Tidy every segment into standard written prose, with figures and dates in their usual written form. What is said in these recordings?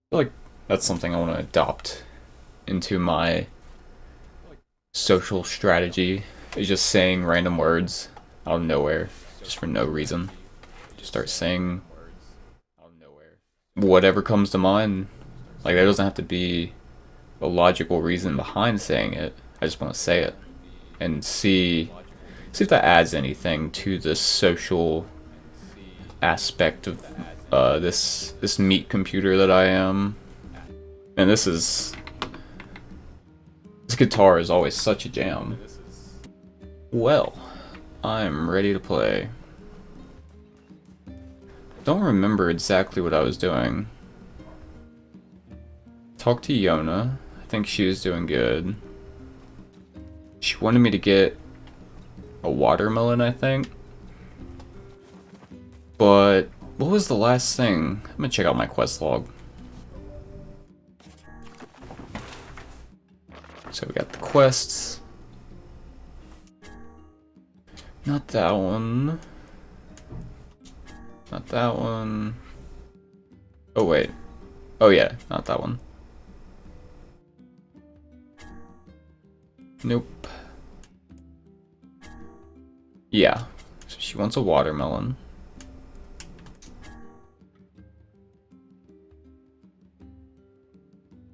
feel like that's something I want to adopt into my social strategy. Is just saying random words out of nowhere, just for no reason. Just start saying whatever comes to mind. Like, there doesn't have to be a logical reason behind saying it. I just want to say it and see if that adds anything to the social aspect of this meat computer that I am. And this guitar is always such a jam. Well, I'm ready to play. Don't remember exactly what I was doing. Talk to Yona. I think she was doing good. She wanted me to get a watermelon, I think. But what was the last thing? I'm gonna check out my quest log. So we got the quests. Not that one. Not that one. Oh wait. Oh yeah, not that one. Nope. Yeah. So she wants a watermelon.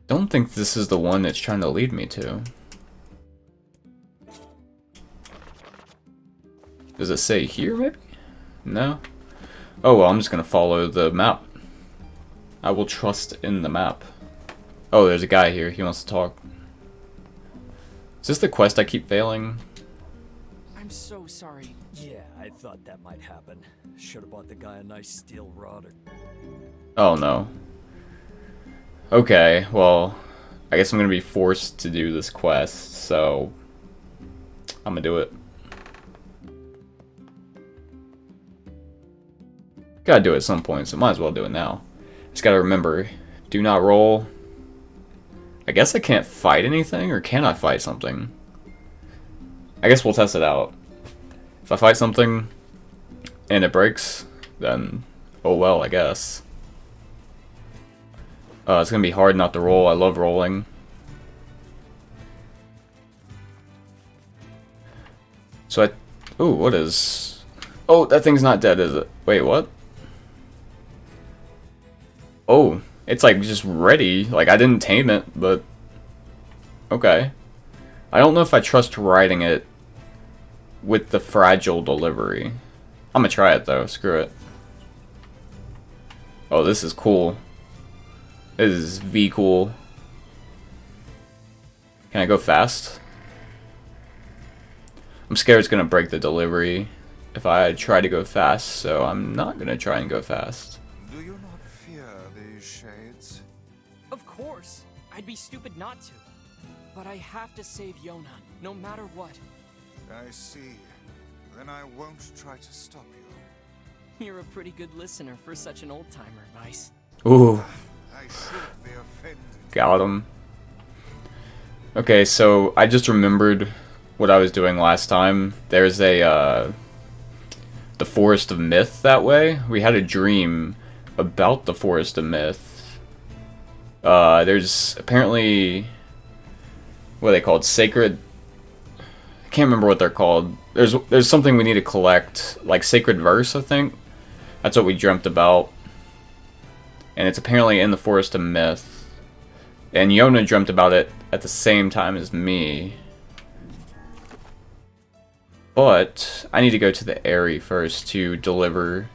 Don't think this is the one it's trying to lead me to. Does it say here, maybe? No? Oh, well, I'm just gonna follow the map. I will trust in the map. Oh, there's a guy here. He wants to talk. Is this the quest I keep failing? I'm so sorry. Yeah, I thought that might happen. Should've bought the guy a nice steel rod or... Oh, no. Okay, well, I guess I'm gonna be forced to do this quest, so I'm gonna do it. Gotta do it at some point, so might as well do it now. Just gotta remember, do not roll. I guess I can't fight anything, or can I fight something? I guess we'll test it out. If I fight something and it breaks, then oh well, I guess. It's gonna be hard not to roll. I love rolling. So ooh, what is... Oh, that thing's not dead, is it? Wait, what? Oh, it's like just ready. Like, I didn't tame it, but... Okay. I don't know if I trust riding it with the fragile delivery. I'm gonna try it though, screw it. Oh, this is cool. This is V cool. Can I go fast? I'm scared it's gonna break the delivery if I try to go fast, so I'm not gonna try and go fast. Do you not fear these shades? Of course. I'd be stupid not to. But I have to save Yona, no matter what. I see. Then I won't try to stop you. You're a pretty good listener for such an old-timer, Vice. Ooh, I should be offended. got him. Okay, so I just remembered what I was doing last time. There's a, the Forest of Myth that way. We had a dream about the Forest of Myth. There's apparently... What are they called? Sacred... I can't remember what they're called. There's something we need to collect. Like Sacred Verse, I think. That's what we dreamt about. And it's apparently in the Forest of Myth. And Yona dreamt about it at the same time as me. But I need to go to the Airy first to deliver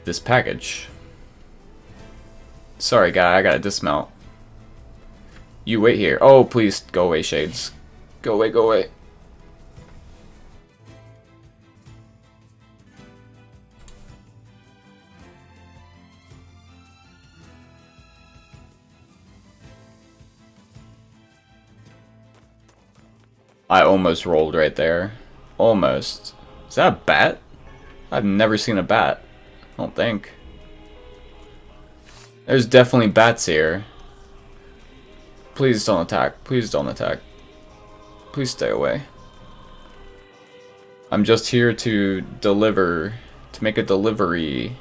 this package. Sorry, guy, I gotta dismount. You wait here. Oh, please go away, Shades. Go away, go away. I almost rolled right there. Almost. Is that a bat? I've never seen a bat. I don't think. There's definitely bats here. Please don't attack. Please don't attack. Please stay away. I'm just here to deliver. To make a delivery.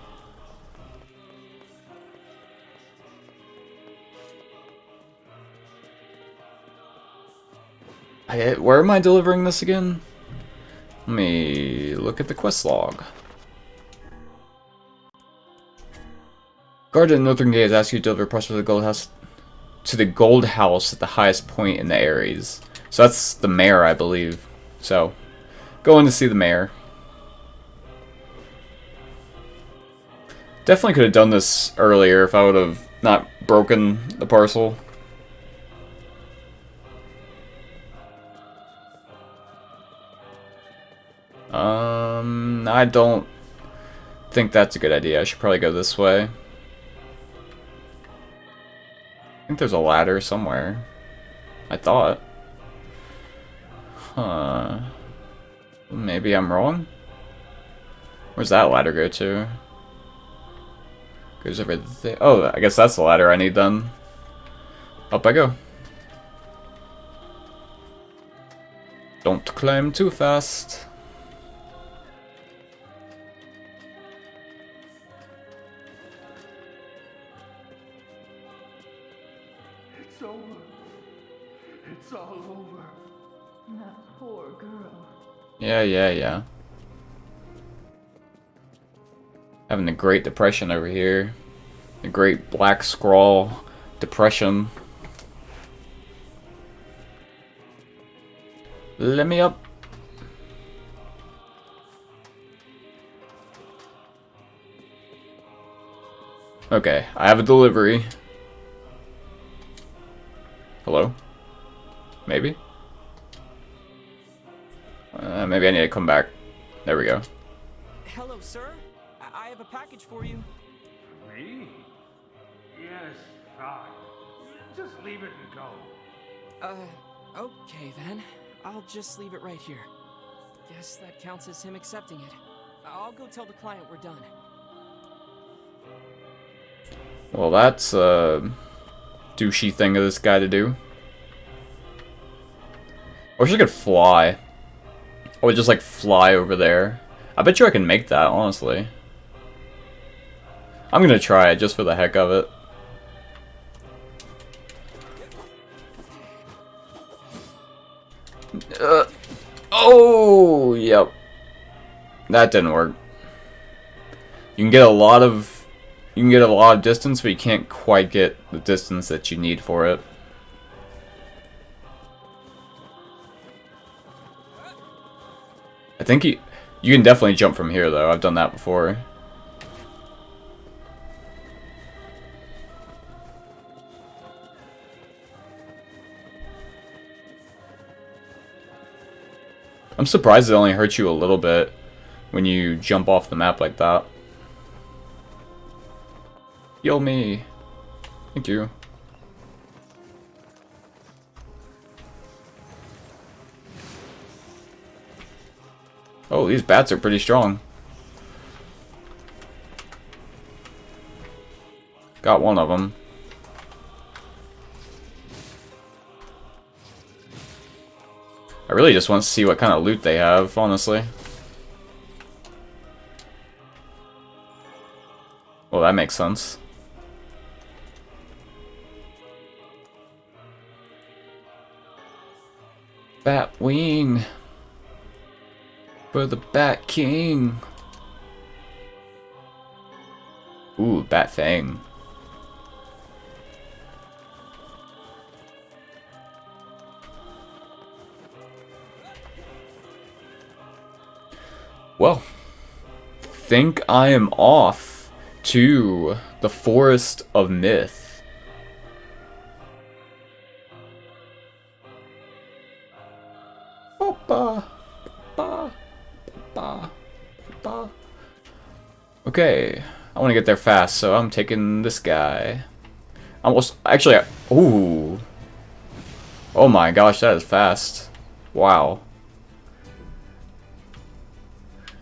Where am I delivering this again? Let me look at the quest log. Guard at the northern gate has asked you to deliver parcel to the gold house at the highest point in the Ares. So that's the mayor, I believe. So, going to see the mayor. Definitely could have done this earlier if I would have not broken the parcel. I don't think that's a good idea. I should probably go this way. I think there's a ladder somewhere. I thought. Huh. Maybe I'm wrong? Where's that ladder go to? Goes over there. Oh, I guess that's the ladder I need then. Up I go. Don't climb too fast. It's over. It's all over. That poor girl. Yeah. Having the Great Depression over here. The Great Black Scrawl Depression. Let me up. Okay, I have a delivery. Hello? Maybe? Maybe I need to come back. There we go. Hello, sir. I have a package for you. Me? Yes, fine. Just leave it and go. Okay then. I'll just leave it right here. Guess that counts as him accepting it. I'll go tell the client we're done. Well, that's a douchey thing of this guy to do. I wish I could fly. I would just like fly over there. I bet you I can make that, honestly. I'm gonna try it just for the heck of it. Oh, yep. That didn't work. You can get a lot of distance, but you can't quite get the distance that you need for it. I think you can definitely jump from here though. I've done that before. I'm surprised it only hurts you a little bit when you jump off the map like that. Heal me. Thank you. Oh, these bats are pretty strong. Got one of them. I really just want to see what kind of loot they have, honestly. Well, that makes sense. Bat wing. For the Bat King. Ooh, Bat Fang. Well, think I am off to the Forest of Myth. Okay, I want to get there fast, so I'm taking this guy. Almost, actually, ooh. Oh my gosh, that is fast. Wow.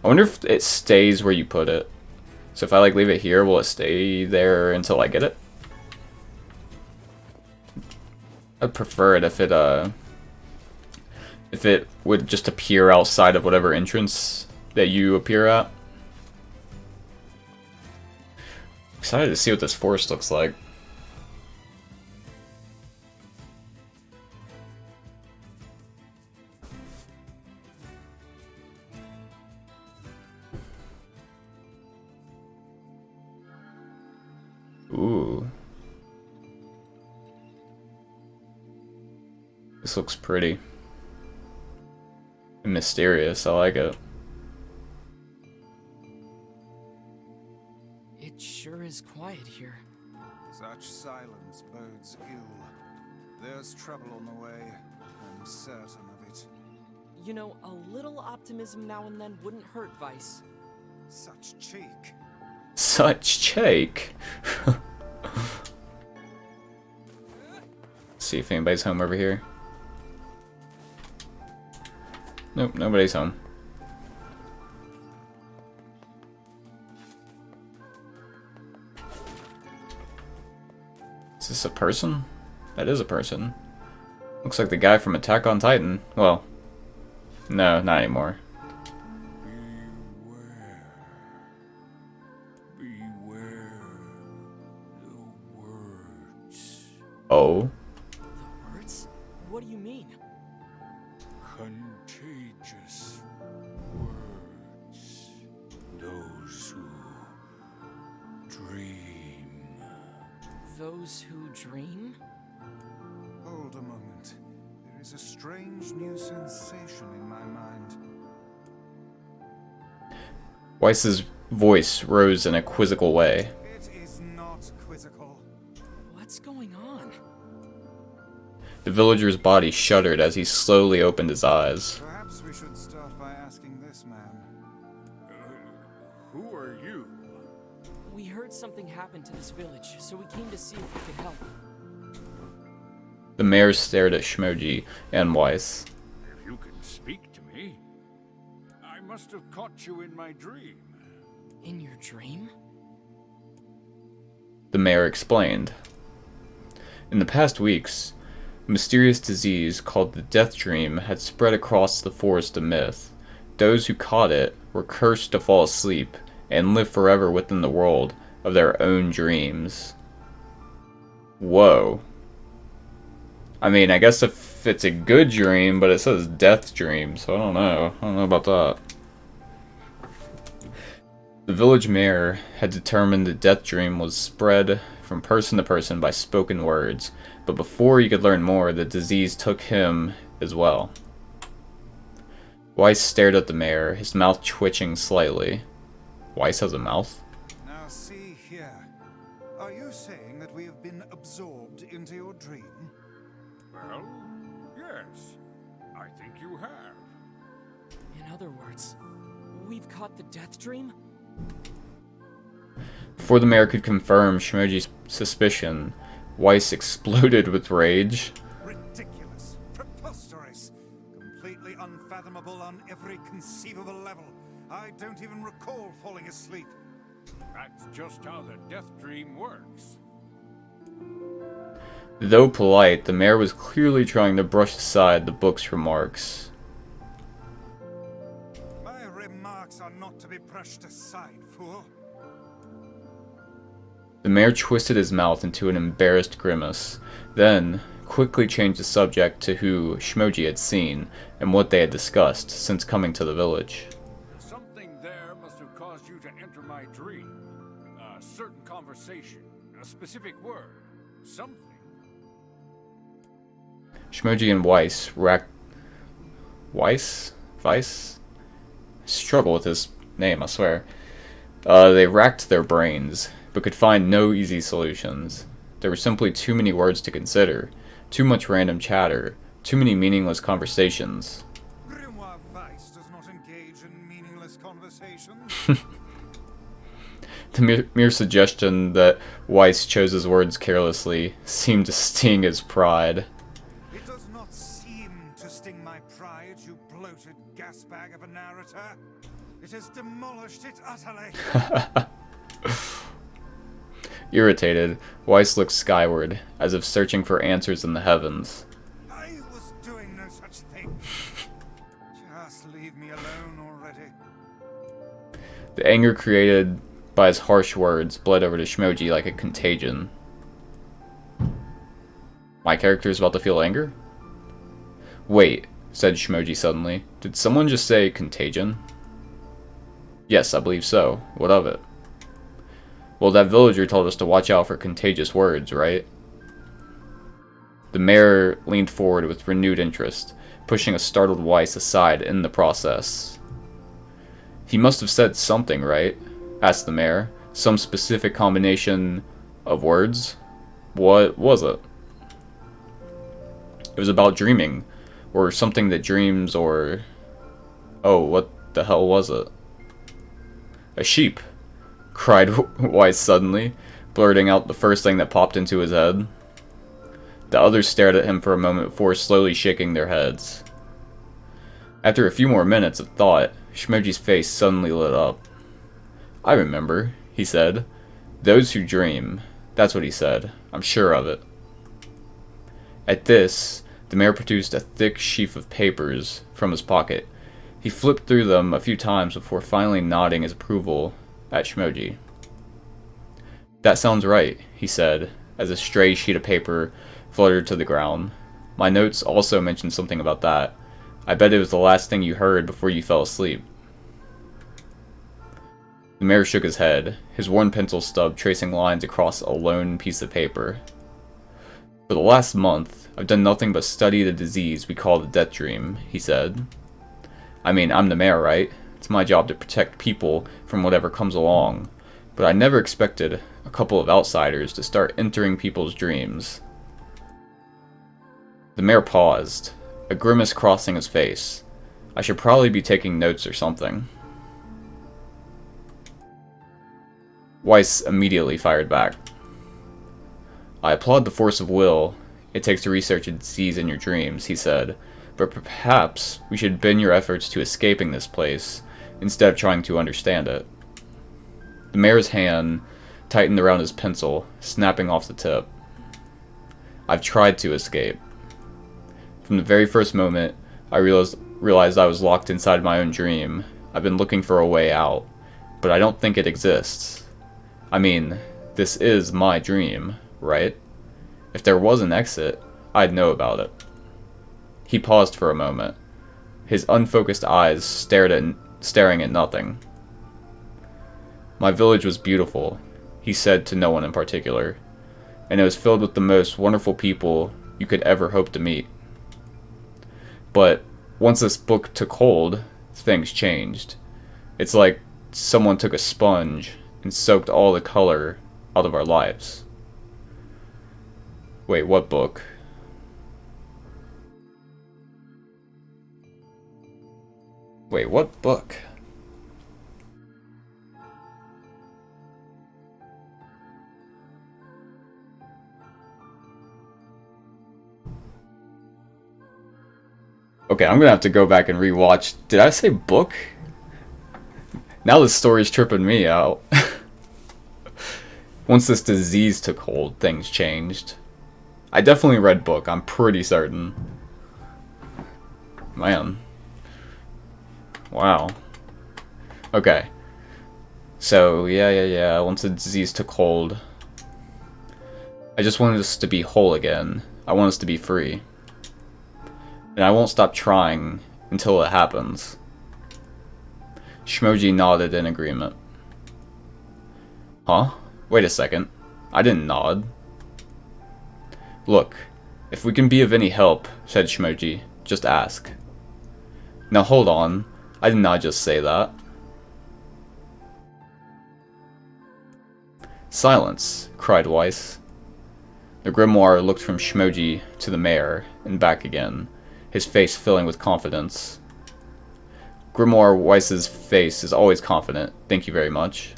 I wonder if it stays where you put it. So if I like leave it here, will it stay there until I get it? I'd prefer it if it would just appear outside of whatever entrance that you appear at. Excited to see what this forest looks like. This looks pretty. And mysterious, I like it. It sure is quiet here. Such silence bodes ill. There's trouble on the way, I'm certain of it. You know, a little optimism now and then wouldn't hurt, Vice. Such cheek. Such cheek. See if anybody's home over here. Nope, nobody's home. Is this a person? That is a person. Looks like the guy from Attack on Titan. Well, no, not anymore. Beware the words. Oh. The words? What do you mean? Contagious words. Those who dream. Those who dream? Hold a moment. There is a strange new sensation in my mind. Weiss's voice rose in a quizzical way. It is not quizzical. What's going on? The villager's body shuddered as he slowly opened his eyes. Perhaps we should start by asking this man. Who are you? We heard something happened to this village, so we came to see if we could help. The mayor stared at Shmoji and Weiss. If you can speak to me, I must have caught you in my dream. In your dream? The mayor explained. In the past weeks, a mysterious disease called the Death Dream had spread across the forest of myth. Those who caught it were cursed to fall asleep and live forever within the world of their own dreams. Whoa. I mean, I guess if it's a good dream, but it says Death Dream, so I don't know. I don't know about that. The village mayor had determined the Death Dream was spread from person to person by spoken words, but before he could learn more, the disease took him as well. Weiss stared at the mayor, his mouth twitching slightly. Weiss has a mouth? Now see here. Are you saying that we have been absorbed into your dream? Well, yes. I think you have. In other words, we've caught the Death Dream? Before the mayor could confirm Shmoji's suspicion, Weiss exploded with rage. Ridiculous. Preposterous. Completely unfathomable on every conceivable level. I don't even recall falling asleep. That's just how the Death Dream works. Though polite, the mayor was clearly trying to brush aside the book's remarks. My remarks are not to be brushed aside, fool. The mayor twisted his mouth into an embarrassed grimace, then quickly changed the subject to who Shmoji had seen and what they had discussed since coming to the village. Something there must have caused you to enter my dream. A certain conversation, a specific word, something. Shmoji and Weiss Weiss? Struggle with his name, I swear. They racked their brains, but could find no easy solutions. There were simply too many words to consider, too much random chatter, too many meaningless conversations. Grimoire Weiss does not engage in meaningless conversations. The mere suggestion that Weiss chose his words carelessly seemed to sting his pride. It does not seem to sting my pride, you bloated gasbag of a narrator. It has demolished it utterly. Irritated, Weiss looked skyward, as if searching for answers in the heavens. I was doing no such thing. Just leave me alone already. The anger created by his harsh words bled over to Shmoji like a contagion. My character is about to feel anger? Wait, said Shmoji suddenly. Did someone just say contagion? Yes, I believe so. What of it? Well, that villager told us to watch out for contagious words, right? The mayor leaned forward with renewed interest, pushing a startled Weiss aside in the process. "He must have said something, right?" asked the mayor. "Some specific combination of words? What was it?" "It was about dreaming, or something that dreams, or... Oh, what the hell was it?" "A sheep," cried Weiss suddenly, blurting out the first thing that popped into his head. The others stared at him for a moment before slowly shaking their heads. After a few more minutes of thought, Shmoji's face suddenly lit up. "I remember," he said. "Those who dream. That's what he said. I'm sure of it." At this, the mayor produced a thick sheaf of papers from his pocket. He flipped through them a few times before finally nodding his approval at Shmoji. "That sounds right," he said, as a stray sheet of paper fluttered to the ground. "My notes also mentioned something about that. I bet it was the last thing you heard before you fell asleep." The mayor shook his head, his worn pencil stub tracing lines across a lone piece of paper. "For the last month, I've done nothing but study the disease we call the death dream," he said. "I mean, I'm the mayor, right? It's my job to protect people from whatever comes along. But I never expected a couple of outsiders to start entering people's dreams." The mayor paused, a grimace crossing his face. "I should probably be taking notes or something." Weiss immediately fired back. "I applaud the force of will it takes to research a disease in your dreams," he said, "but perhaps we should bend your efforts to escaping this place instead of trying to understand it." The mayor's hand tightened around his pencil, snapping off the tip. "I've tried to escape. From the very first moment I realized I was locked inside my own dream, I've been looking for a way out, but I don't think it exists. I mean, this is my dream, right? If there was an exit, I'd know about it." He paused for a moment, his unfocused eyes staring at nothing. "My village was beautiful," he said to no one in particular, "and it was filled with the most wonderful people you could ever hope to meet. But once this book took hold, things changed. It's like someone took a sponge and soaked all the color out of our lives." "Wait, what book?" "Wait, what book?" Okay, I'm gonna have to go back and rewatch. Did I say book? Now this story's tripping me out. Once this disease took hold, things changed. I definitely read book, I'm pretty certain. Man. Wow. Okay. So, yeah. Once the disease took hold, I just wanted us to be whole again. I want us to be free. And I won't stop trying until it happens. Shmoji nodded in agreement. "Huh? Wait a second. I didn't nod." "Look, if we can be of any help," said Shmoji, "just ask." "Now hold on, I did not just say that." "Silence," cried Weiss. The grimoire looked from Shmoji to the mayor, and back again, his face filling with confidence. Grimoire Weiss's face is always confident, thank you very much.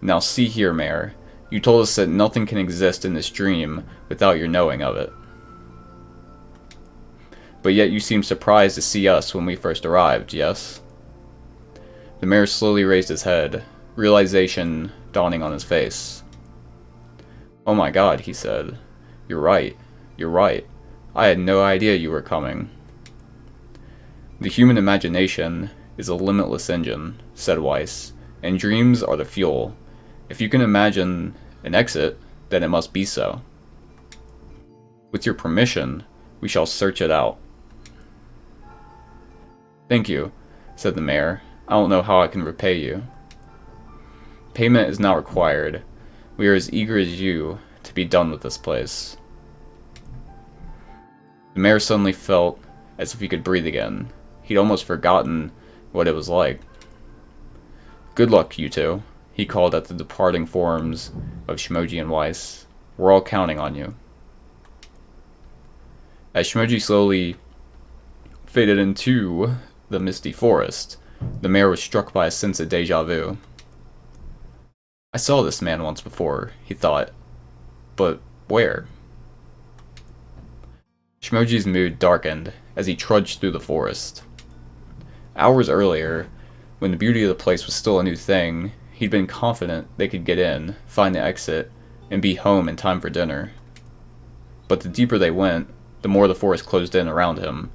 "Now see here, Mayor. You told us that nothing can exist in this dream without your knowing of it. But yet you seemed surprised to see us when we first arrived, yes?" The mayor slowly raised his head, realization dawning on his face. "Oh my god," he said. You're right. I had no idea you were coming." "The human imagination is a limitless engine," said Weiss, "and dreams are the fuel. If you can imagine an exit, then it must be so. With your permission, we shall search it out." "Thank you," said the mayor. "I don't know how I can repay you." "Payment is not required. We are as eager as you to be done with this place." The mayor suddenly felt as if he could breathe again. He'd almost forgotten what it was like. "Good luck, you two," he called at the departing forms of Shmoji and Weiss. "We're all counting on you." As Shmoji slowly faded into the misty forest, the mayor was struck by a sense of deja vu. "I saw this man once before," he thought. "But where?" Shmoji's mood darkened as he trudged through the forest. Hours earlier, when the beauty of the place was still a new thing, he'd been confident they could get in, find the exit, and be home in time for dinner. But the deeper they went, the more the forest closed in around him.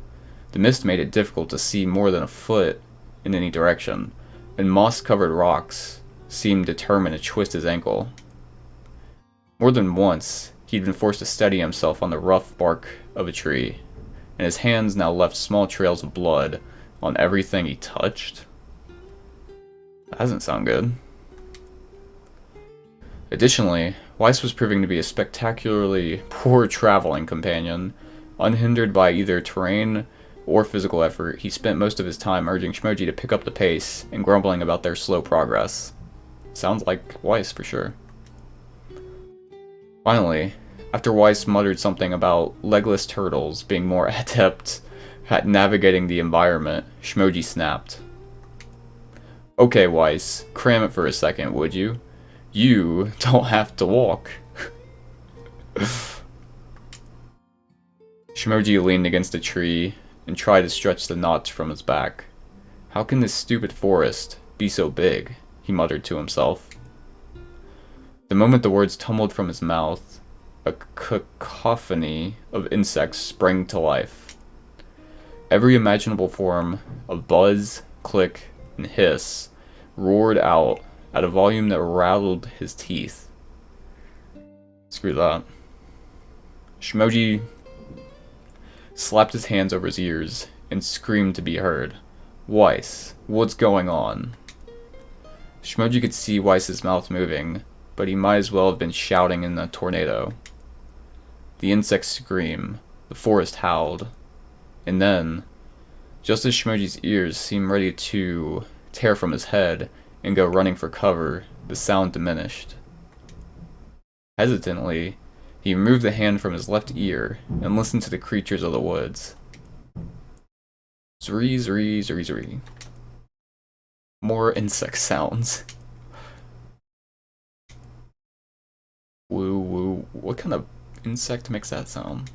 The mist made it difficult to see more than a foot in any direction, and moss-covered rocks seemed determined to twist his ankle. More than once, he'd been forced to steady himself on the rough bark of a tree, and his hands now left small trails of blood on everything he touched. That doesn't sound good. Additionally, Weiss was proving to be a spectacularly poor traveling companion. Unhindered by either terrain or physical effort, he spent most of his time urging Shmoji to pick up the pace and grumbling about their slow progress. Sounds like Weiss for sure. Finally, after Weiss muttered something about legless turtles being more adept at navigating the environment, Shmoji snapped. "Okay, Weiss, cram it for a second, would you? You don't have to walk." Shmoji leaned against a tree and tried to stretch the knots from his back. "How can this stupid forest be so big?" he muttered to himself. The moment the words tumbled from his mouth, a cacophony of insects sprang to life. Every imaginable form of buzz, click, and hiss roared out at a volume that rattled his teeth. Screw that. Shmoji slapped his hands over his ears and screamed to be heard. "Weiss, what's going on?" Shmoji could see Weiss's mouth moving, but he might as well have been shouting in a tornado. The insects screamed, the forest howled, and then, just as Shmoji's ears seemed ready to tear from his head and go running for cover, the sound diminished. Hesitantly, he removed the hand from his left ear and listened to the creatures of the woods. Zree, zree, zree, zree. More insect sounds. Woo woo. What kind of insect makes that sound?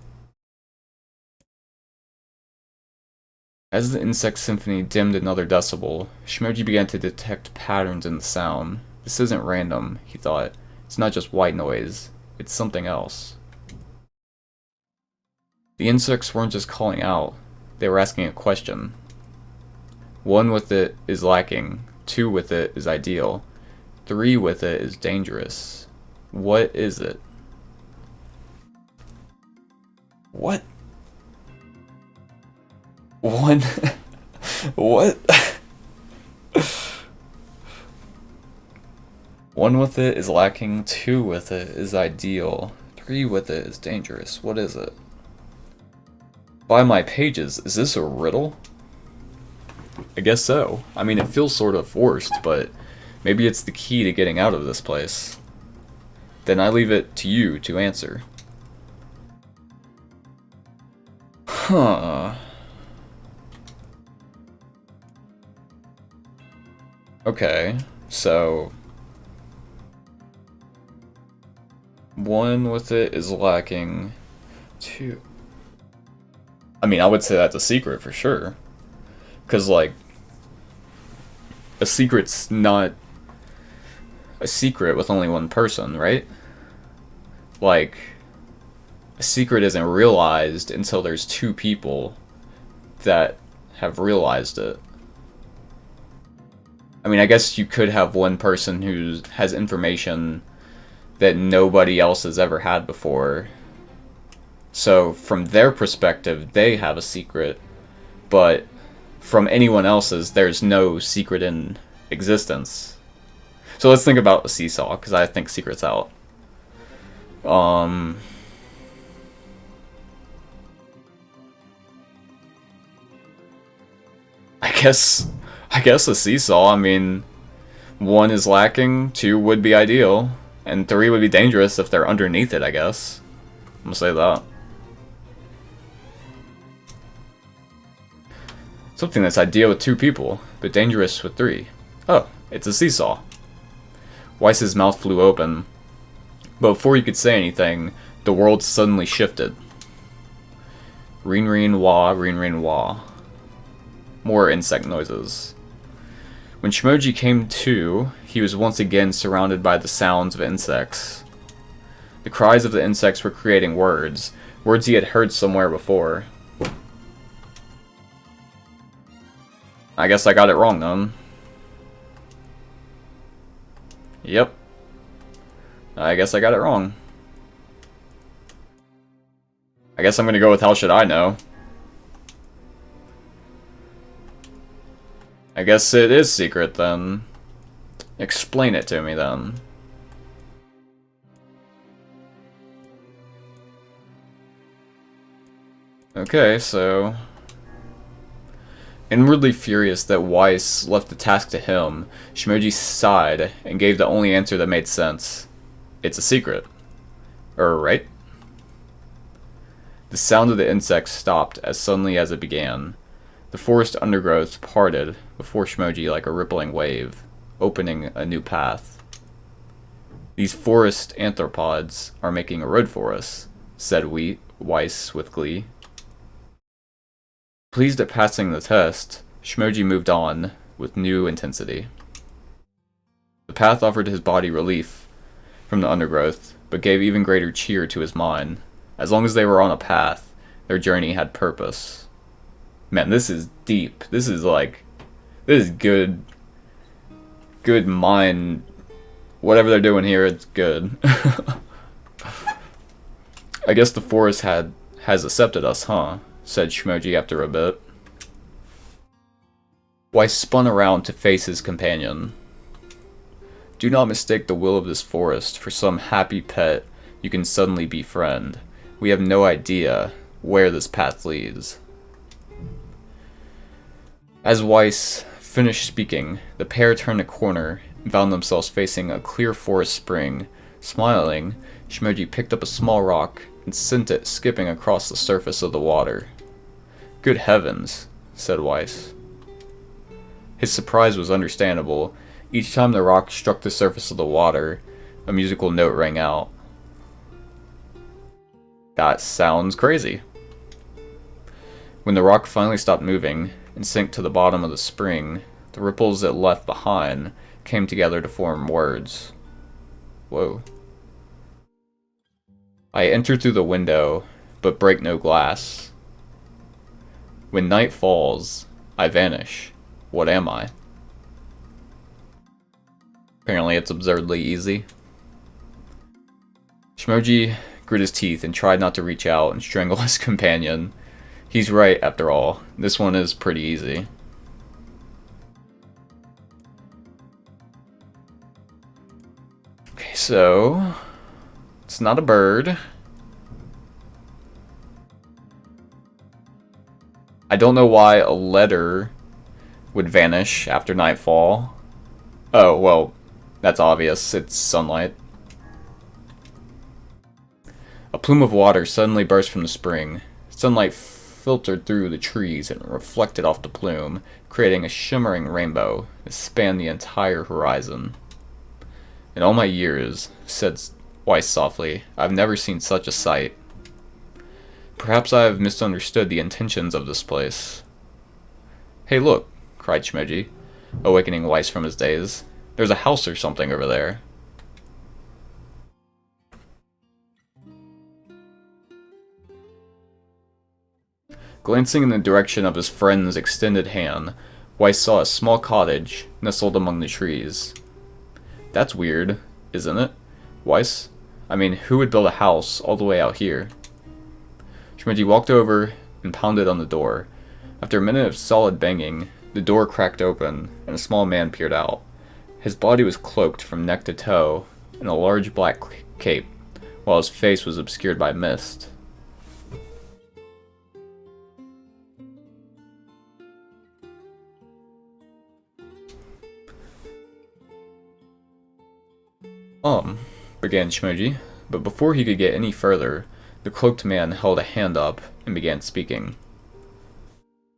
As the insect symphony dimmed another decibel, Shmoji began to detect patterns in the sound. This isn't random, he thought. It's not just white noise. It's something else. The insects weren't just calling out. They were asking a question. 1 with it is lacking. 2 with it is ideal. 3 with it is dangerous. What is it? What? 1... What? 1 with it is lacking, 2 with it is ideal, 3 with it is dangerous. What is it? By my pages, is this a riddle? I guess so. I mean, it feels sort of forced, but maybe it's the key to getting out of this place. Then I leave it to you to answer. Huh. Okay, so 1 with it is lacking, 2... I mean, I would say that's a secret for sure. Because, like, a secret's not a secret with only one person, right? Like, a secret isn't realized until there's 2 people that have realized it. I mean, I guess you could have one person who has information that nobody else has ever had before. So, from their perspective, they have a secret, but from anyone else's, there's no secret in existence. So let's think about a seesaw, because I think secret's out. guess a seesaw. I mean, 1 is lacking, 2 would be ideal, and 3 would be dangerous if they're underneath it, I guess. I'm gonna say that. Something that's ideal with 2 people, but dangerous with 3. Oh, it's a seesaw. Weiss's mouth flew open, but before he could say anything, the world suddenly shifted. Reen wah. More insect noises. When Shmoji came to, he was once again surrounded by the sounds of insects. The cries of the insects were creating words he had heard somewhere before. I guess I got it wrong then. Yep. I guess I got it wrong. I guess I'm gonna go with how should I know. I guess it is secret then. Explain it to me then. Okay, so... Inwardly furious that Weiss left the task to him, Shmoji sighed and gave the only answer that made sense. It's a secret. Right? The sound of the insects stopped as suddenly as it began. The forest undergrowth parted before Shmoji like a rippling wave, opening a new path. These forest anthropods are making a road for us, said Weiss with glee. Pleased at passing the test, Shmoji moved on with new intensity. The path offered his body relief from the undergrowth, but gave even greater cheer to his mind. As long as they were on a path, their journey had purpose. Man, this is deep. This is good mind. Whatever they're doing here, it's good. I guess the forest has accepted us, huh? Said Shmoji after a bit. Weiss spun around to face his companion. Do not mistake the will of this forest for some happy pet you can suddenly befriend. We have no idea where this path leads. As Weiss finished speaking, the pair turned a corner and found themselves facing a clear forest spring. Smiling, Shmoji picked up a small rock and sent it skipping across the surface of the water. Good heavens, said Weiss. His surprise was understandable. Each time the rock struck the surface of the water, a musical note rang out. That sounds crazy. When the rock finally stopped moving and sank to the bottom of the spring, the ripples it left behind came together to form words. Whoa. I enter through the window, but break no glass. When night falls, I vanish. What am I? Apparently it's absurdly easy. Shmoji grit his teeth and tried not to reach out and strangle his companion. He's right, after all. This one is pretty easy. Okay, so... it's not a bird. I don't know why a letter would vanish after nightfall. Oh, well, that's obvious. It's sunlight. A plume of water suddenly burst from the spring. Sunlight filtered through the trees and reflected off the plume, creating a shimmering rainbow that spanned the entire horizon. In all my years, said Weiss softly, I've never seen such a sight. Perhaps I have misunderstood the intentions of this place. Hey, look, cried Shmoji, awakening Weiss from his daze. There's a house or something over there. Glancing in the direction of his friend's extended hand, Weiss saw a small cottage nestled among the trees. That's weird, isn't it, Weiss? I mean, who would build a house all the way out here? Shmoji walked over and pounded on the door. After a minute of solid banging, the door cracked open and a small man peered out. His body was cloaked from neck to toe in a large black cape, while his face was obscured by mist. Began Shmoji, but before he could get any further, the cloaked man held a hand up and began speaking.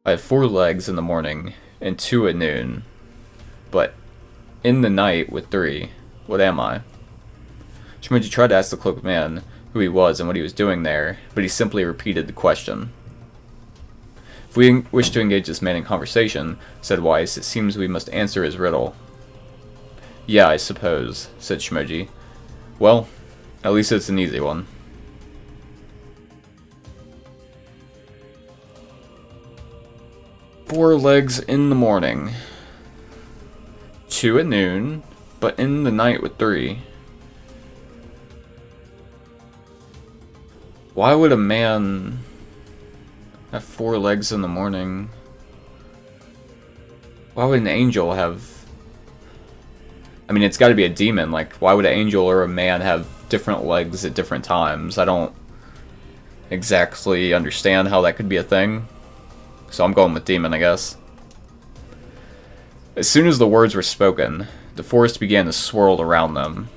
I have 4 legs in the morning, and 2 at noon. But in the night with 3, what am I? Shmoji tried to ask the cloaked man who he was and what he was doing there, but he simply repeated the question. If we wish to engage this man in conversation, said Weiss, it seems we must answer his riddle. Yeah, I suppose, said Shmoji. Well, at least it's an easy one. Four legs in the morning. 2 at noon, but in the night with 3. Why would a man have 4 legs in the morning? Why would an angel have... I mean, it's got to be a demon. Like, why would an angel or a man have different legs at different times? I don't exactly understand how that could be a thing. So I'm going with demon, I guess. As soon as the words were spoken, the forest began to swirl around them.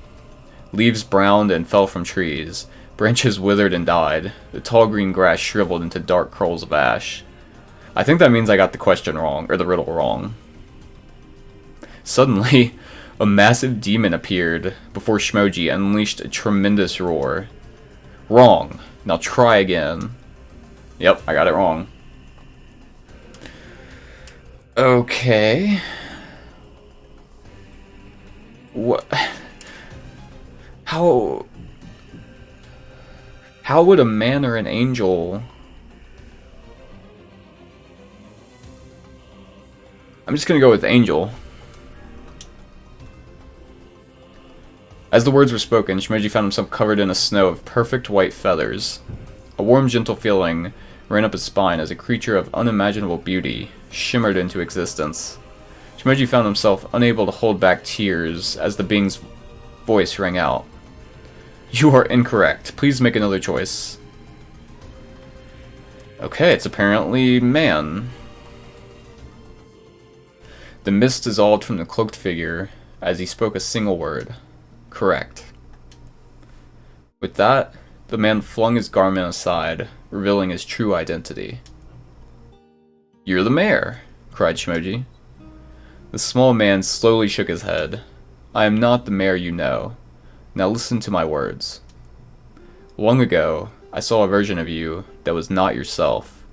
Leaves browned and fell from trees. Branches withered and died. The tall green grass shriveled into dark curls of ash. I think that means I got the question wrong, or the riddle wrong. Suddenly, a massive demon appeared before Shmoji and unleashed a tremendous roar. Wrong. Now try again. Yep, I got it wrong. Okay. What? How would a man or an angel... I'm just gonna go with angel. As the words were spoken, Shmoji found himself covered in a snow of perfect white feathers. A warm, gentle feeling ran up his spine as a creature of unimaginable beauty shimmered into existence. Shmoji found himself unable to hold back tears as the being's voice rang out. You are incorrect. Please make another choice. Okay, it's apparently man. The mist dissolved from the cloaked figure as he spoke a single word. Correct. With that, the man flung his garment aside, revealing his true identity. You're the mayor, cried Shmoji. The small man slowly shook his head. I am not the mayor you know. Now listen to my words. Long ago, I saw a version of you that was not yourself.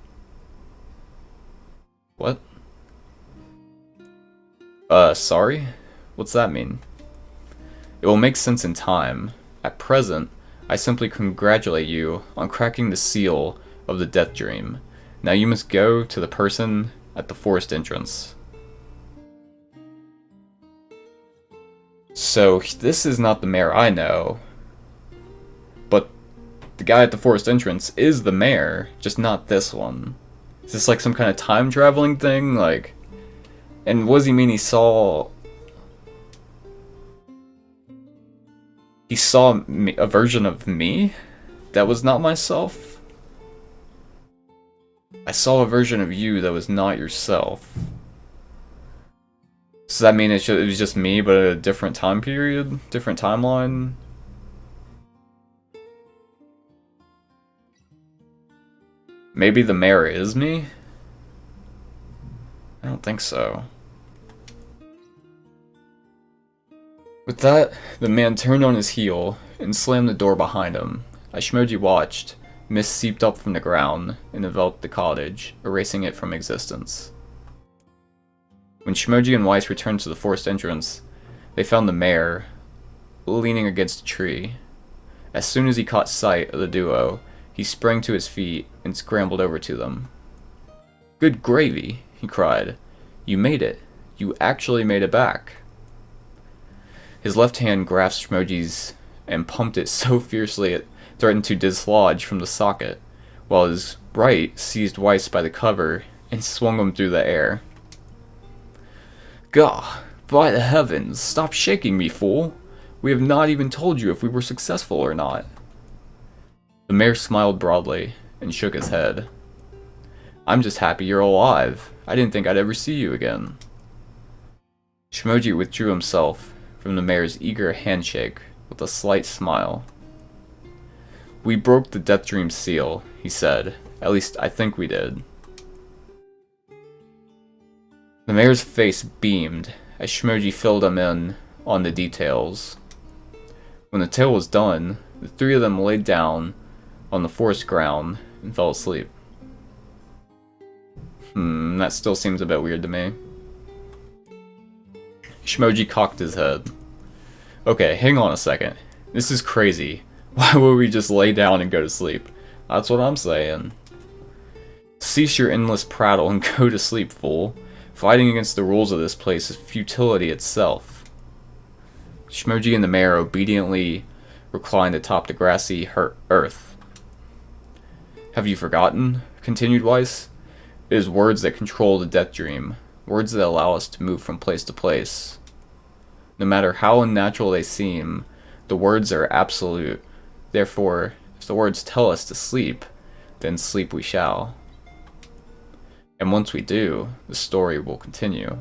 What? Sorry? What's that mean? It will make sense in time. At present, I simply congratulate you on cracking the seal of the death dream. Now you must go to the person at the forest entrance. So, this is not the mayor I know. But the guy at the forest entrance is the mayor, just not this one. Is this like some kind of time traveling thing? Like, and what does he mean he saw... He saw me, a version of me that was not myself? I saw a version of you that was not yourself. Does that mean it was just me, but at a different time period? Different timeline? Maybe the mayor is me? I don't think so. With that, the man turned on his heel and slammed the door behind him. As Shmoji watched, mist seeped up from the ground and enveloped the cottage, erasing it from existence. When Shmoji and Weiss returned to the forest entrance, they found the mayor leaning against a tree. As soon as he caught sight of the duo, he sprang to his feet and scrambled over to them. Good gravy, he cried. You made it. You actually made it back. His left hand grasped Shmoji's and pumped it so fiercely it threatened to dislodge from the socket, while his right seized Weiss by the cover and swung him through the air. Gah! By the heavens! Stop shaking me, fool! We have not even told you if we were successful or not. The mayor smiled broadly and shook his head. I'm just happy you're alive. I didn't think I'd ever see you again. Shmoji withdrew himself from the mayor's eager handshake with a slight smile. "We broke the Death Dream seal," he said. "At least I think we did." The mayor's face beamed as Shmoji filled him in on the details. When the tale was done, the three of them laid down on the forest ground and fell asleep. That still seems a bit weird to me. Shmoji cocked his head. "Okay, hang on a second. This is crazy. Why would we just lay down and go to sleep? That's what I'm saying. Cease your endless prattle and go to sleep, fool. Fighting against the rules of this place is futility itself." Shmoji and the mayor obediently reclined atop the grassy earth. "Have you forgotten?" continued Weiss. "It is words that control the Death Dream, words that allow us to move from place to place. No matter how unnatural they seem, the words are absolute. Therefore, if the words tell us to sleep, then sleep we shall. And once we do, the story will continue."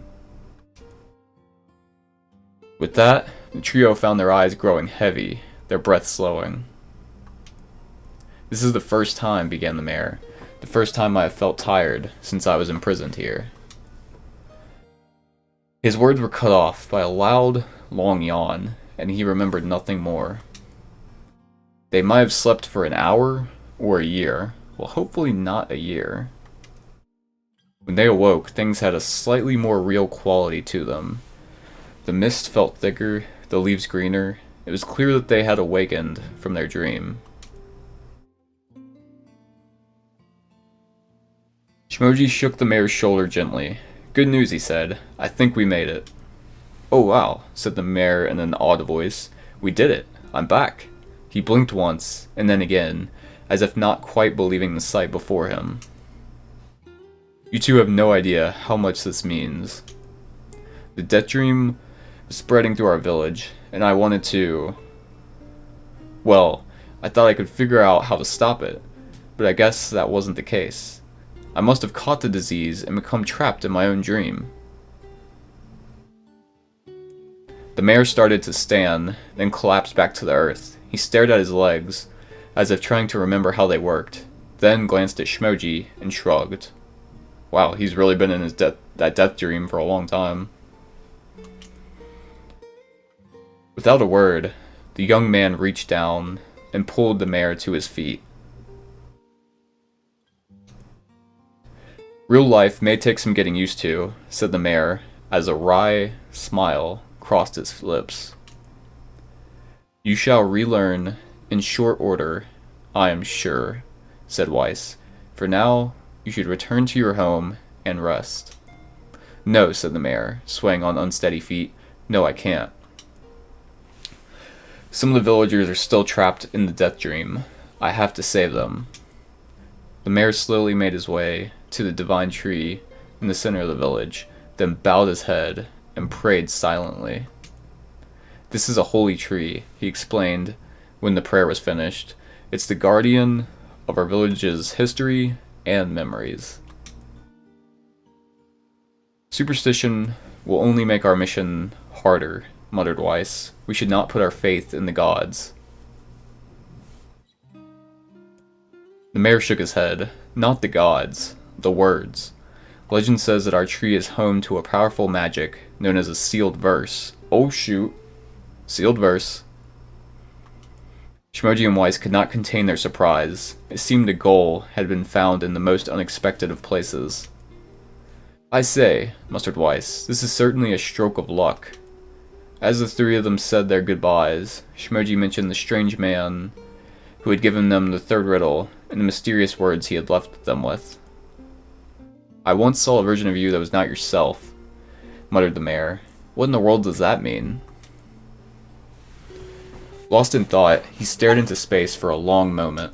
With that, the trio found their eyes growing heavy, their breath slowing. "This is the first time," began the mayor, "the first time I have felt tired since I was imprisoned here." His words were cut off by a loud, long yawn, and he remembered nothing more. They might have slept for an hour or a year. Well, hopefully not a year. When they awoke, things had a slightly more real quality to them. The mist felt thicker, the leaves greener. It was clear that they had awakened from their dream. Shmoji shook the mayor's shoulder gently. "Good news," he said. "I think we made it." "Oh wow," said the mayor in an awed voice. "We did it. I'm back." He blinked once, and then again, as if not quite believing the sight before him. "You two have no idea how much this means. The Death Dream was spreading through our village, and I wanted to... Well, I thought I could figure out how to stop it, but I guess that wasn't the case. I must have caught the disease and become trapped in my own dream." The mayor started to stand, then collapsed back to the earth. He stared at his legs, as if trying to remember how they worked, then glanced at Shmoji and shrugged. Wow, he's really been in that death dream for a long time. Without a word, the young man reached down and pulled the mayor to his feet. "Real life may take some getting used to," said the mayor, as a wry smile crossed his lips. "You shall relearn in short order, I am sure," said Weiss. "For now, you should return to your home and rest." "No," said the mayor, swaying on unsteady feet. "No, I can't. Some of the villagers are still trapped in the Death Dream. I have to save them." The mayor slowly made his way to the divine tree in the center of the village, then bowed his head and prayed silently. "This is a holy tree," he explained when the prayer was finished. "It's the guardian of our village's history and memories." "Superstition will only make our mission harder," muttered Weiss. "We should not put our faith in the gods." The mayor shook his head. "Not the gods, the words. Legend says that our tree is home to a powerful magic known as a sealed verse." "Oh shoot. Sealed verse." Shmoji and Weiss could not contain their surprise. It seemed a goal had been found in the most unexpected of places. "I say," muttered Weiss, "this is certainly a stroke of luck." As the three of them said their goodbyes, Shmoji mentioned the strange man who had given them the third riddle and the mysterious words he had left them with. "I once saw a version of you that was not yourself," muttered the mayor. "What in the world does that mean?" Lost in thought, he stared into space for a long moment.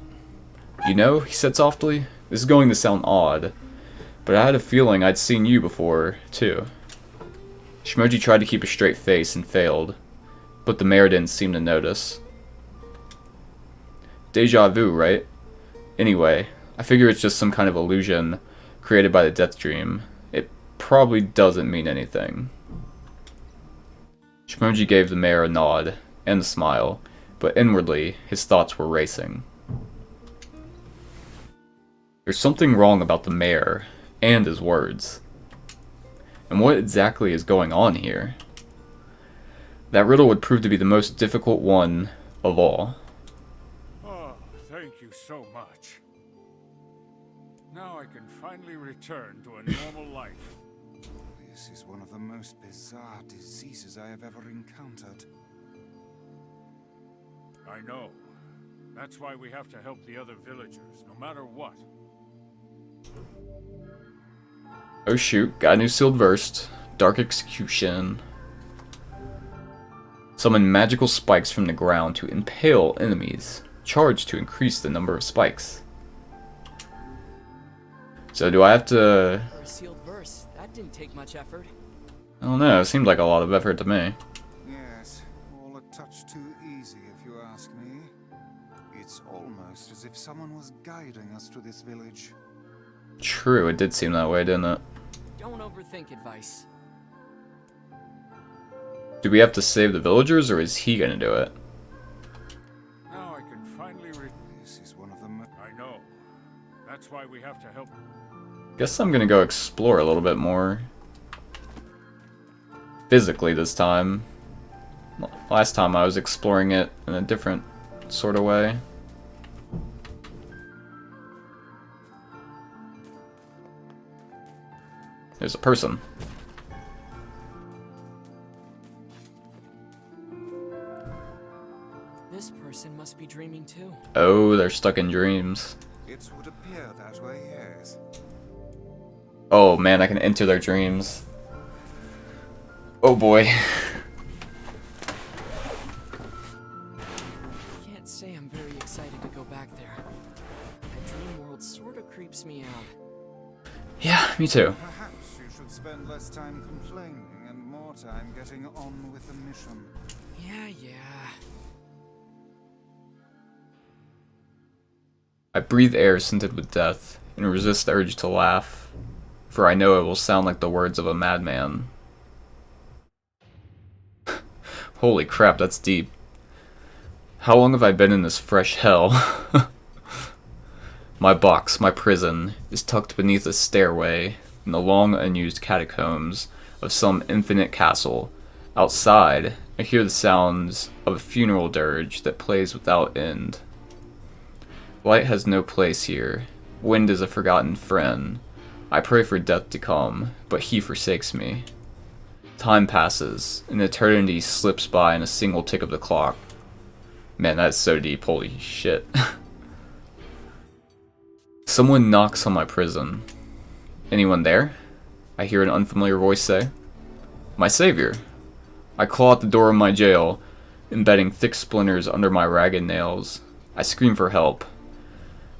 "You know," he said softly, "this is going to sound odd, but I had a feeling I'd seen you before, too." Shmoji tried to keep a straight face and failed, but the mayor didn't seem to notice. "Deja vu, right? Anyway, I figure it's just some kind of illusion created by the Death Dream. It probably doesn't mean anything." Shmoji gave the mayor a nod. and a smile, but inwardly his thoughts were racing. There's something wrong about the mayor and his words. And what exactly is going on here? That riddle would prove to be the most difficult one of all. Oh, thank you so much. Now I can finally return to a normal life. This is one of the most bizarre diseases I have ever encountered. I know. That's why we have to help the other villagers, no matter what. Oh shoot, got a new sealed verse. Dark Execution. Summon magical spikes from the ground to impale enemies. Charge to increase the number of spikes. So do I have to... For a sealed verse, that didn't take much effort. I don't know, it seemed like a lot of effort to me. Yes, all a touch too easy if you ask me. It's almost as if someone was guiding us to this village. True, it did seem that way, didn't it? Don't overthink advice. Do we have to save the villagers, or is he gonna do it? Now I can finally This is one of the I know. That's why we have to help. Guess I'm gonna go explore a little bit more. Physically this time. Last time I was exploring it in a different sort of way. There's a person. This person must be dreaming too. Oh, they're stuck in dreams. It would appear that way, yes. Oh man, I can enter their dreams. Oh boy. Can't say I'm very excited to go back there. That dream world sort of creeps me out. Yeah, me too. Perhaps you should spend less time complaining and more time getting on with the mission. Yeah. I breathe air scented with death, and resist the urge to laugh, for I know it will sound like the words of a madman. Holy crap, that's deep. How long have I been in this fresh hell? My box, my prison, is tucked beneath a stairway in the long unused catacombs of some infinite castle. Outside, I hear the sounds of a funeral dirge that plays without end. Light has no place here. Wind is a forgotten friend. I pray for death to come, but he forsakes me. Time passes, and eternity slips by in a single tick of the clock. Man, that's so deep, holy shit. Someone knocks on my prison. Anyone there? I hear an unfamiliar voice say. My savior. I claw at the door of my jail, embedding thick splinters under my ragged nails. I scream for help.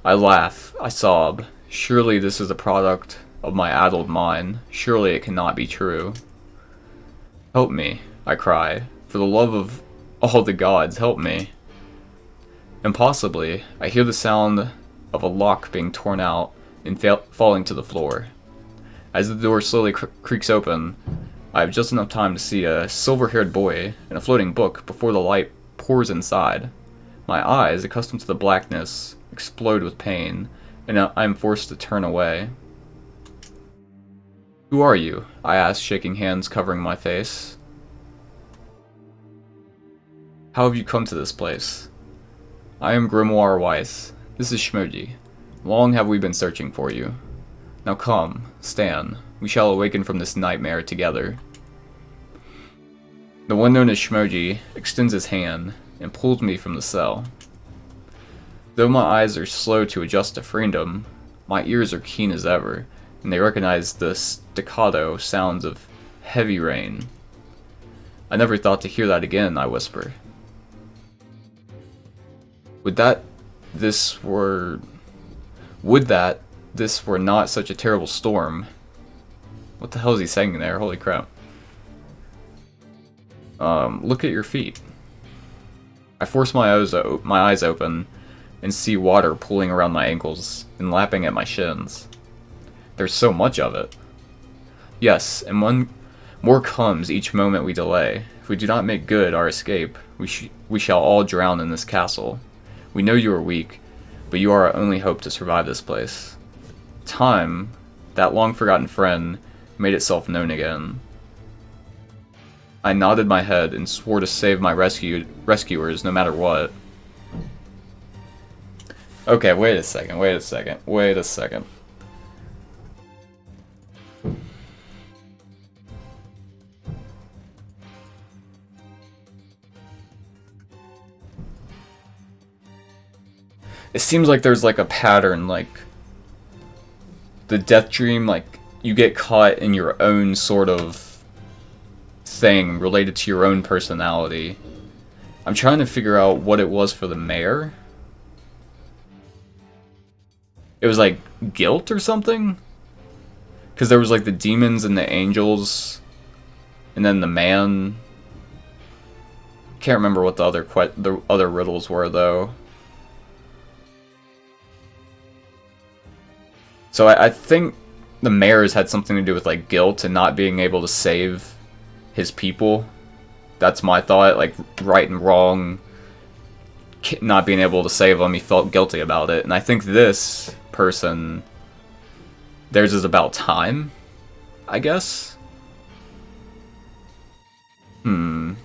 I laugh, I sob. Surely this is a product of my addled mind. Surely it cannot be true. Help me, I cry. For the love of all the gods, help me. Impossibly, I hear the sound of a lock being torn out and falling to the floor. As the door slowly creaks open, I have just enough time to see a silver-haired boy and a floating book before the light pours inside. My eyes, accustomed to the blackness, explode with pain, and I am forced to turn away. Who are you? I ask, shaking hands covering my face. How have you come to this place? I am Grimoire Weiss. This is Shmoji. Long have we been searching for you. Now come, stand. We shall awaken from this nightmare together. The one known as Shmoji extends his hand and pulls me from the cell. Though my eyes are slow to adjust to freedom, my ears are keen as ever, and they recognize the staccato sounds of heavy rain. I never thought to hear that again, I whisper. Would that this were not such a terrible storm. What the hell is he saying there? Holy crap. Look at your feet. I force my eyes open and see water pooling around my ankles and lapping at my shins. There's so much of it. Yes, and one more comes each moment we delay. If we do not make good our escape, we shall all drown in this castle. We know you are weak, but you are our only hope to survive this place. Time, that long-forgotten friend, made itself known again. I nodded my head and swore to save my rescuers no matter what. Okay, wait a second. It seems like there's like a pattern, like the death dream, like you get caught in your own sort of thing related to your own personality. I'm trying to figure out what it was for the mayor. It was like guilt or something? Because there was like the demons and the angels, and then the man. Can't remember what the other riddles were though. So I think the mayor's had something to do with like guilt and not being able to save his people. That's my thought, like right and wrong, not being able to save them, he felt guilty about it. And I think this person, theirs is about time, I guess? There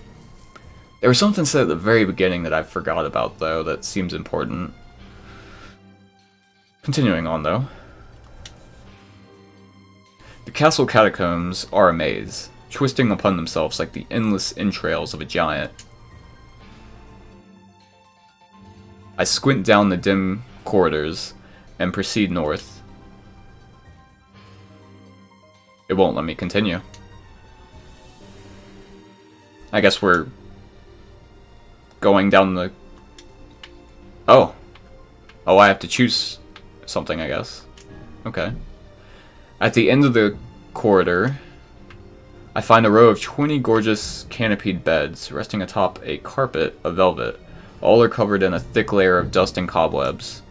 was something said at the very beginning that I forgot about though, that seems important. Continuing on though. The castle catacombs are a maze, twisting upon themselves like the endless entrails of a giant. I squint down the dim corridors and proceed north. It won't let me continue. I guess we're going down the... Oh, I have to choose something, I guess. Okay. At the end of the corridor, I find a row of 20 gorgeous canopied beds resting atop a carpet of velvet. All are covered in a thick layer of dust and cobwebs.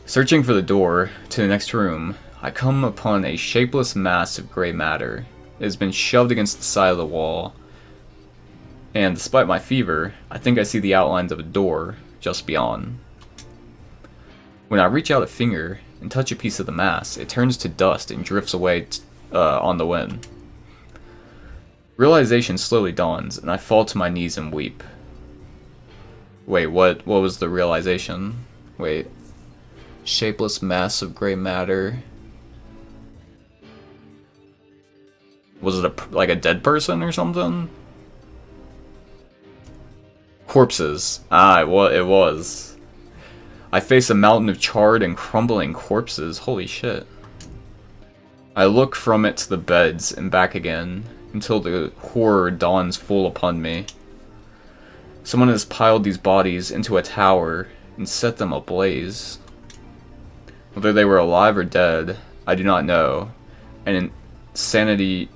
Searching for the door to the next room, I come upon a shapeless mass of gray matter. It has been shoved against the side of the wall, and despite my fever, I think I see the outlines of a door just beyond. When I reach out a finger and touch a piece of the mass, it turns to dust and drifts away on the wind. Realization slowly dawns, and I fall to my knees and weep. Wait, what was the realization? Wait. Shapeless mass of gray matter. Was it like a dead person or something? Corpses. Ah, it was. I face a mountain of charred and crumbling corpses. Holy shit. I look from it to the beds and back again, until the horror dawns full upon me. Someone has piled these bodies into a tower and set them ablaze. Whether they were alive or dead, I do not know, and insanity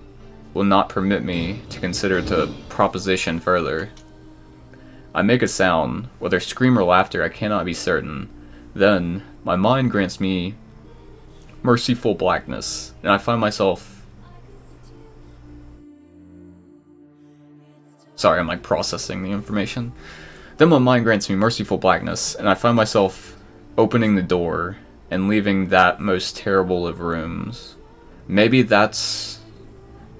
will not permit me to consider the proposition further. I make a sound, whether scream or laughter I cannot be certain. Then, my mind grants me merciful blackness, and I find myself... Sorry, I'm like processing the information. Then my mind grants me merciful blackness, and I find myself opening the door and leaving that most terrible of rooms. Maybe that's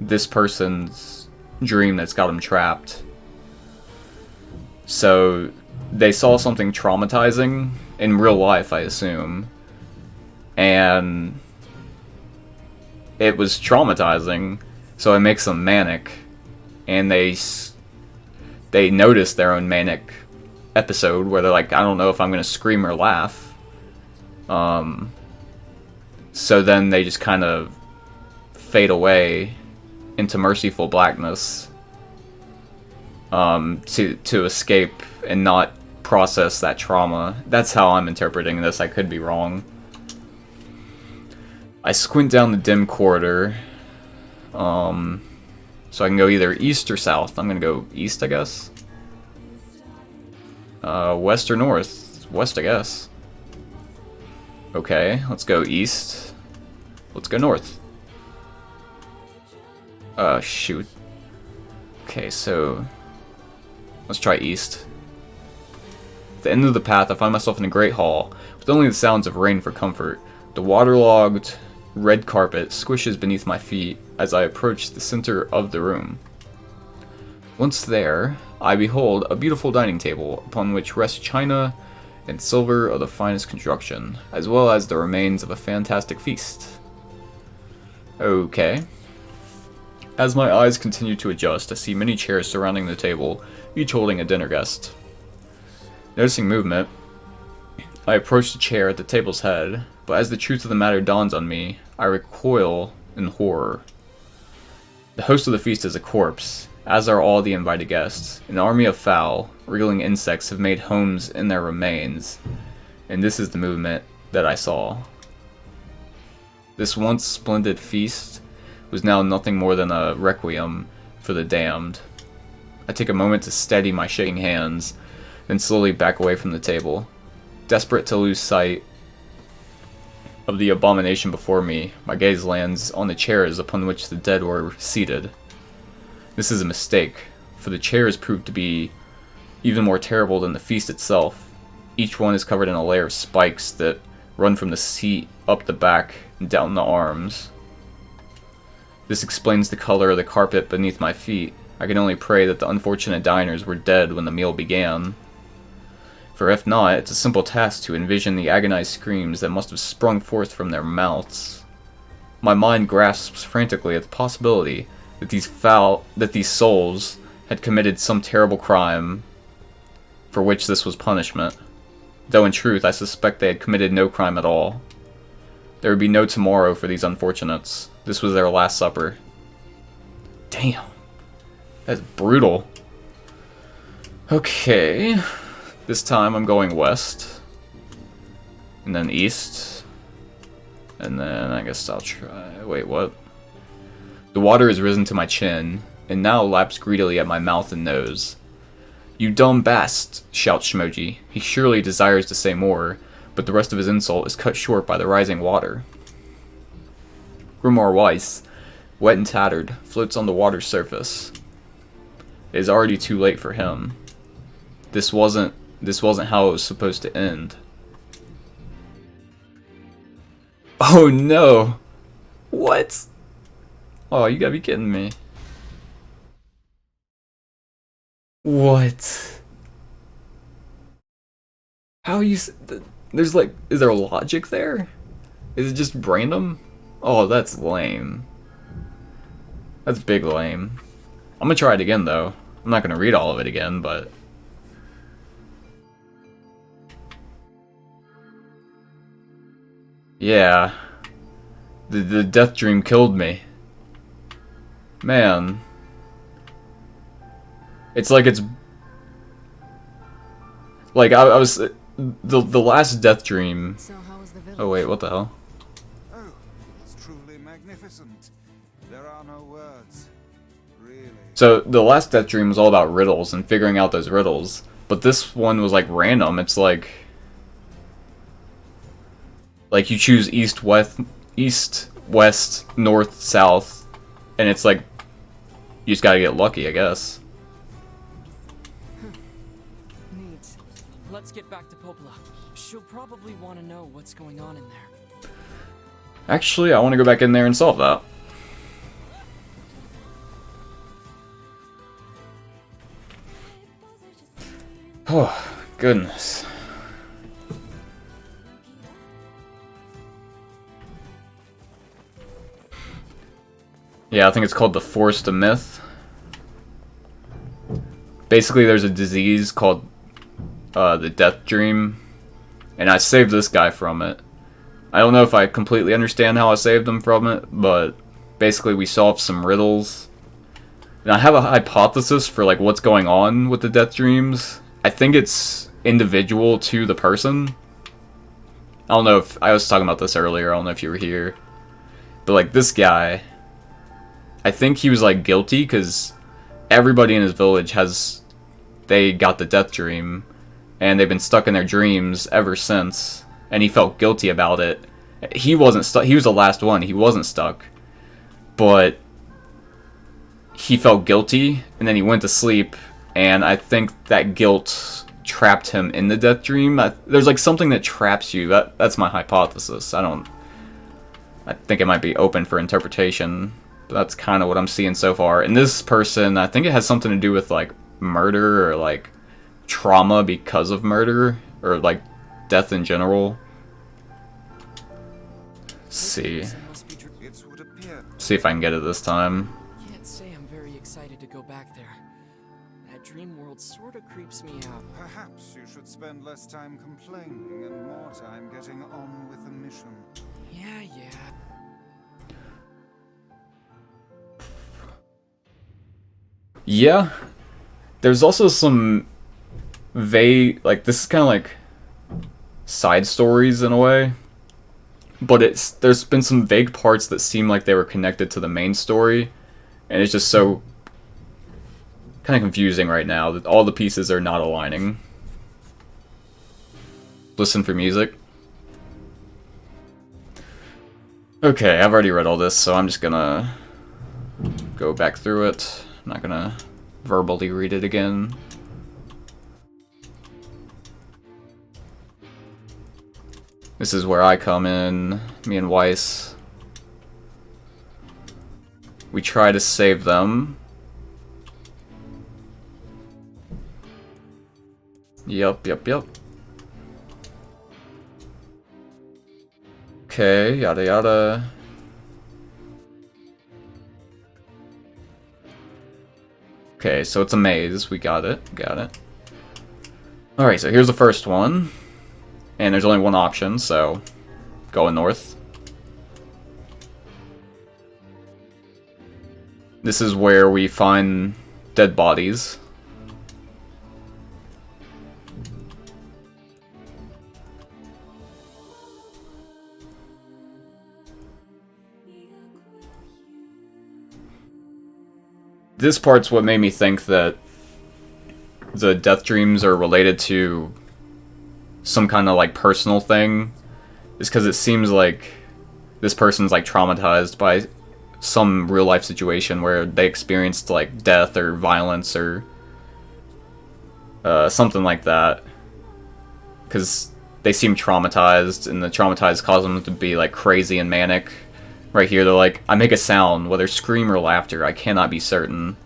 this person's dream that's got him trapped. So, they saw something traumatizing in real life, I assume. And it was traumatizing, so it makes them manic. And they notice their own manic episode where they're like, I don't know if I'm going to scream or laugh. So then they just kind of fade away into merciful blackness. To escape and not process that trauma. That's how I'm interpreting this. I could be wrong. I squint down the dim corridor. So I can go either east or south. I'm gonna go east, I guess. West or north? West, I guess. Okay, let's go east. Let's go north. Shoot. Okay, so... Let's try east. At the end of the path, I find myself in a great hall, with only the sounds of rain for comfort. The waterlogged red carpet squishes beneath my feet as I approach the center of the room. Once there, I behold a beautiful dining table upon which rest china and silver of the finest construction, as well as the remains of a fantastic feast. Okay. As my eyes continue to adjust, I see many chairs surrounding the table, each holding a dinner guest. Noticing movement, I approach the chair at the table's head, but as the truth of the matter dawns on me, I recoil in horror. The host of the feast is a corpse, as are all the invited guests. An army of foul, wriggling insects have made homes in their remains, and this is the movement that I saw. This once splendid feast was now nothing more than a requiem for the damned. I take a moment to steady my shaking hands, then slowly back away from the table. Desperate to lose sight of the abomination before me, my gaze lands on the chairs upon which the dead were seated. This is a mistake, for the chairs proved to be even more terrible than the feast itself. Each one is covered in a layer of spikes that run from the seat up the back and down the arms. This explains the color of the carpet beneath my feet. I can only pray that the unfortunate diners were dead when the meal began. For if not, it's a simple task to envision the agonized screams that must have sprung forth from their mouths. My mind grasps frantically at the possibility that these souls had committed some terrible crime for which this was punishment. Though in truth, I suspect they had committed no crime at all. There would be no tomorrow for these unfortunates. This was their last supper. Damn. That's brutal. Okay. This time I'm going west. And then east. And then I guess I'll try... Wait, what? The water has risen to my chin, and now laps greedily at my mouth and nose. "You dumb bast!" shouts Shmoji. He surely desires to say more, but the rest of his insult is cut short by the rising water. Grimoire Weiss, wet and tattered, floats on the water's surface. It is already too late for him. This wasn't how it was supposed to end. Oh no! What? Oh, you gotta be kidding me. What? How you... There's like... Is there logic there? Is it just random? Oh, that's lame. That's big lame. I'm gonna try it again, though. I'm not gonna read all of it again, but... Yeah. The death dream killed me. Man. It's like it's... Like, I was... The last death dream... So how was the village? Oh wait, what the hell? Oh, it's truly magnificent. There are no words. Really. So, the last death dream was all about riddles and figuring out those riddles. But this one was like random. It's like... Like, you choose east, west, north, south. And it's like... You just gotta get lucky, I guess. Neat. Let's get back to Popola. She'll probably want to know what's going on in there. Actually, I want to go back in there and solve that. Oh, goodness. Yeah, I think it's called the Forest of Myth. Basically, there's a disease called the Death Dream, and I saved this guy from it. I don't know if I completely understand how I saved him from it, but basically we solved some riddles. And I have a hypothesis for like what's going on with the Death Dreams. I think it's individual to the person. I don't know if I was talking about this earlier. I don't know if you were here, but like this guy, I think he was like guilty because everybody in his village they got the Death Dream, and they've been stuck in their dreams ever since. And he felt guilty about it. He wasn't stuck. He was the last one. He wasn't stuck, but he felt guilty, and then he went to sleep, and I think that guilt trapped him in the death dream. There's like something that traps you. That's my hypothesis. I think it might be open for interpretation, but that's kind of what I'm seeing so far. And this person, I think it has something to do with like murder or like trauma because of murder or like death in general. Let's see. See if I can get it this time. Can't say I'm very excited to go back there. That dream world sort of creeps me out. Perhaps you should spend less time complaining and more time getting on with the mission. Yeah. Yeah. There's also some vague, like, this is kind of like side stories in a way. But there's been some vague parts that seem like they were connected to the main story. And it's just so kind of confusing right now that all the pieces are not aligning. Listen for music. Okay, I've already read all this, so I'm just gonna go back through it. I'm not gonna verbally read it again. This is where I come in, me and Weiss. We try to save them. Yup. Okay, yada yada. Okay, so it's a maze. We got it. Alright, so here's the first one. And there's only one option, so going north. This is where we find dead bodies. This part's what made me think that the death dreams are related to some kind of like personal thing, is because it seems like this person's like traumatized by some real life situation where they experienced like death or violence or something like that, because they seem traumatized and the traumatized cause them to be like crazy and manic. Right here they're like, I make a sound, whether scream or laughter, I cannot be certain.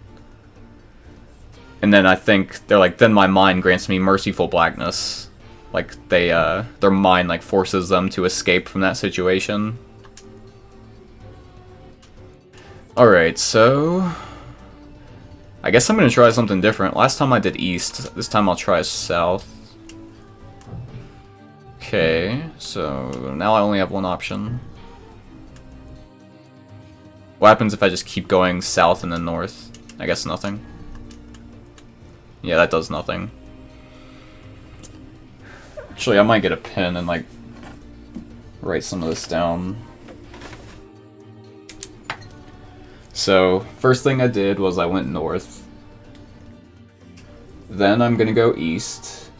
And then I think they're like, then my mind grants me merciful blackness. Like, their mind, like, forces them to escape from that situation. Alright, so I guess I'm gonna try something different. Last time I did east, this time I'll try south. Okay, so now I only have one option. What happens if I just keep going south and then north? I guess nothing. Yeah, that does nothing. Actually, I might get a pen and, like, write some of this down. So, first thing I did was I went north. Then I'm gonna go east.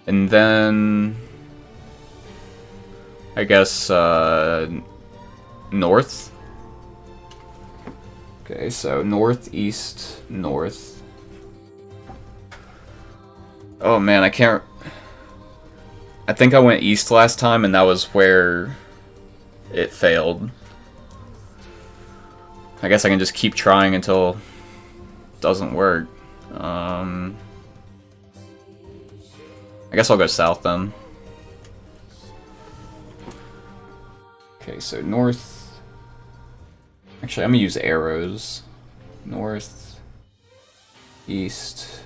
And then I guess, north. Okay, so north, east, north. Oh man, I can't... I think I went east last time and that was where it failed. I guess I can just keep trying until it doesn't work. I guess I'll go south then. Okay, so north. Actually, I'm gonna use arrows. North, east,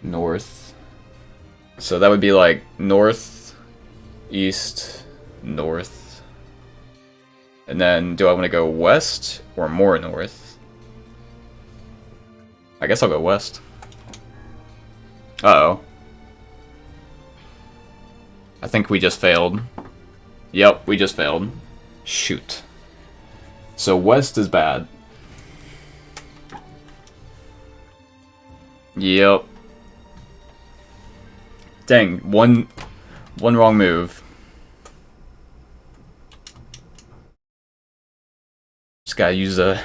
north. So that would be like north, east, north. And then do I want to go west or more north? I guess I'll go west. Uh-oh. I think we just failed. Yep, we just failed. Shoot. So west is bad. Yep. Dang, one wrong move. Just gotta use a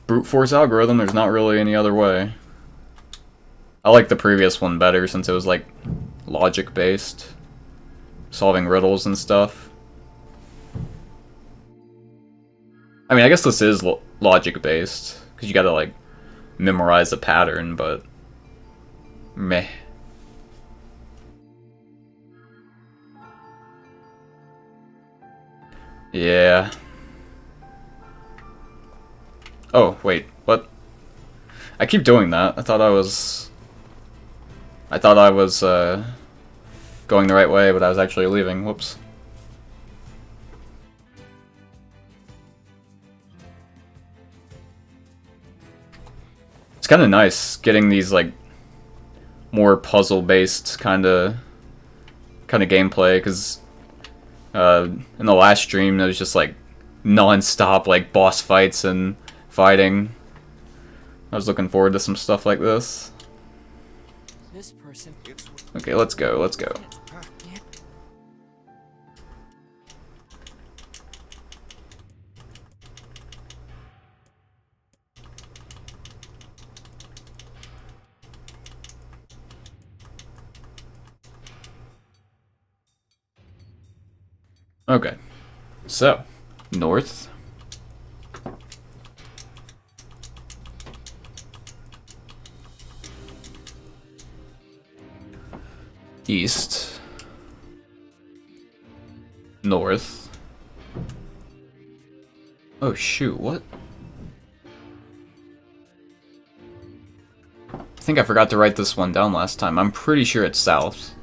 brute force algorithm, there's not really any other way. I like the previous one better since it was like logic based, solving riddles and stuff. I mean, I guess this is logic based because you gotta like memorize the pattern, but meh. Yeah. Oh, wait, what? I keep doing that. I thought I was going the right way, but I was actually leaving. Whoops. It's kind of nice getting these like more puzzle-based kind of gameplay, because in the last stream it was just like non-stop like boss fights and fighting. I was looking forward to some stuff like this. This person. Okay, let's go. Let's go. Okay, so north. East. North. Oh shoot, what? I think I forgot to write this one down last time. I'm pretty sure it's south.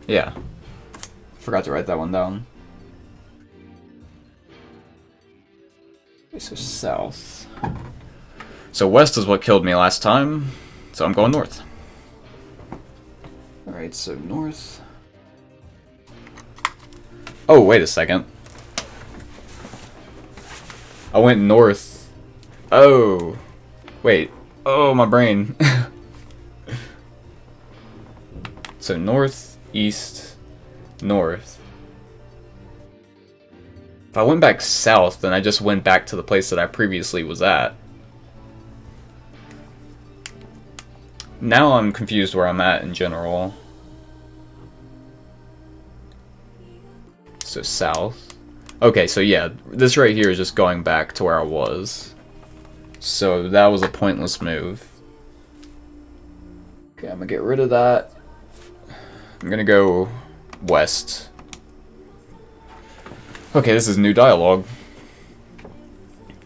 Yeah. Forgot to write that one down. Okay, so south. So west is what killed me last time, so I'm going north. Alright, so north. Oh, wait a second. I went north. Oh. Wait. Oh, my brain. So north, east, north. If I went back south, then I just went back to the place that I previously was at. Now I'm confused where I'm at in general. So south. Okay, so yeah, this right here is just going back to where I was. So that was a pointless move. Okay, I'm gonna get rid of that. I'm gonna go west. Okay, this is new dialogue.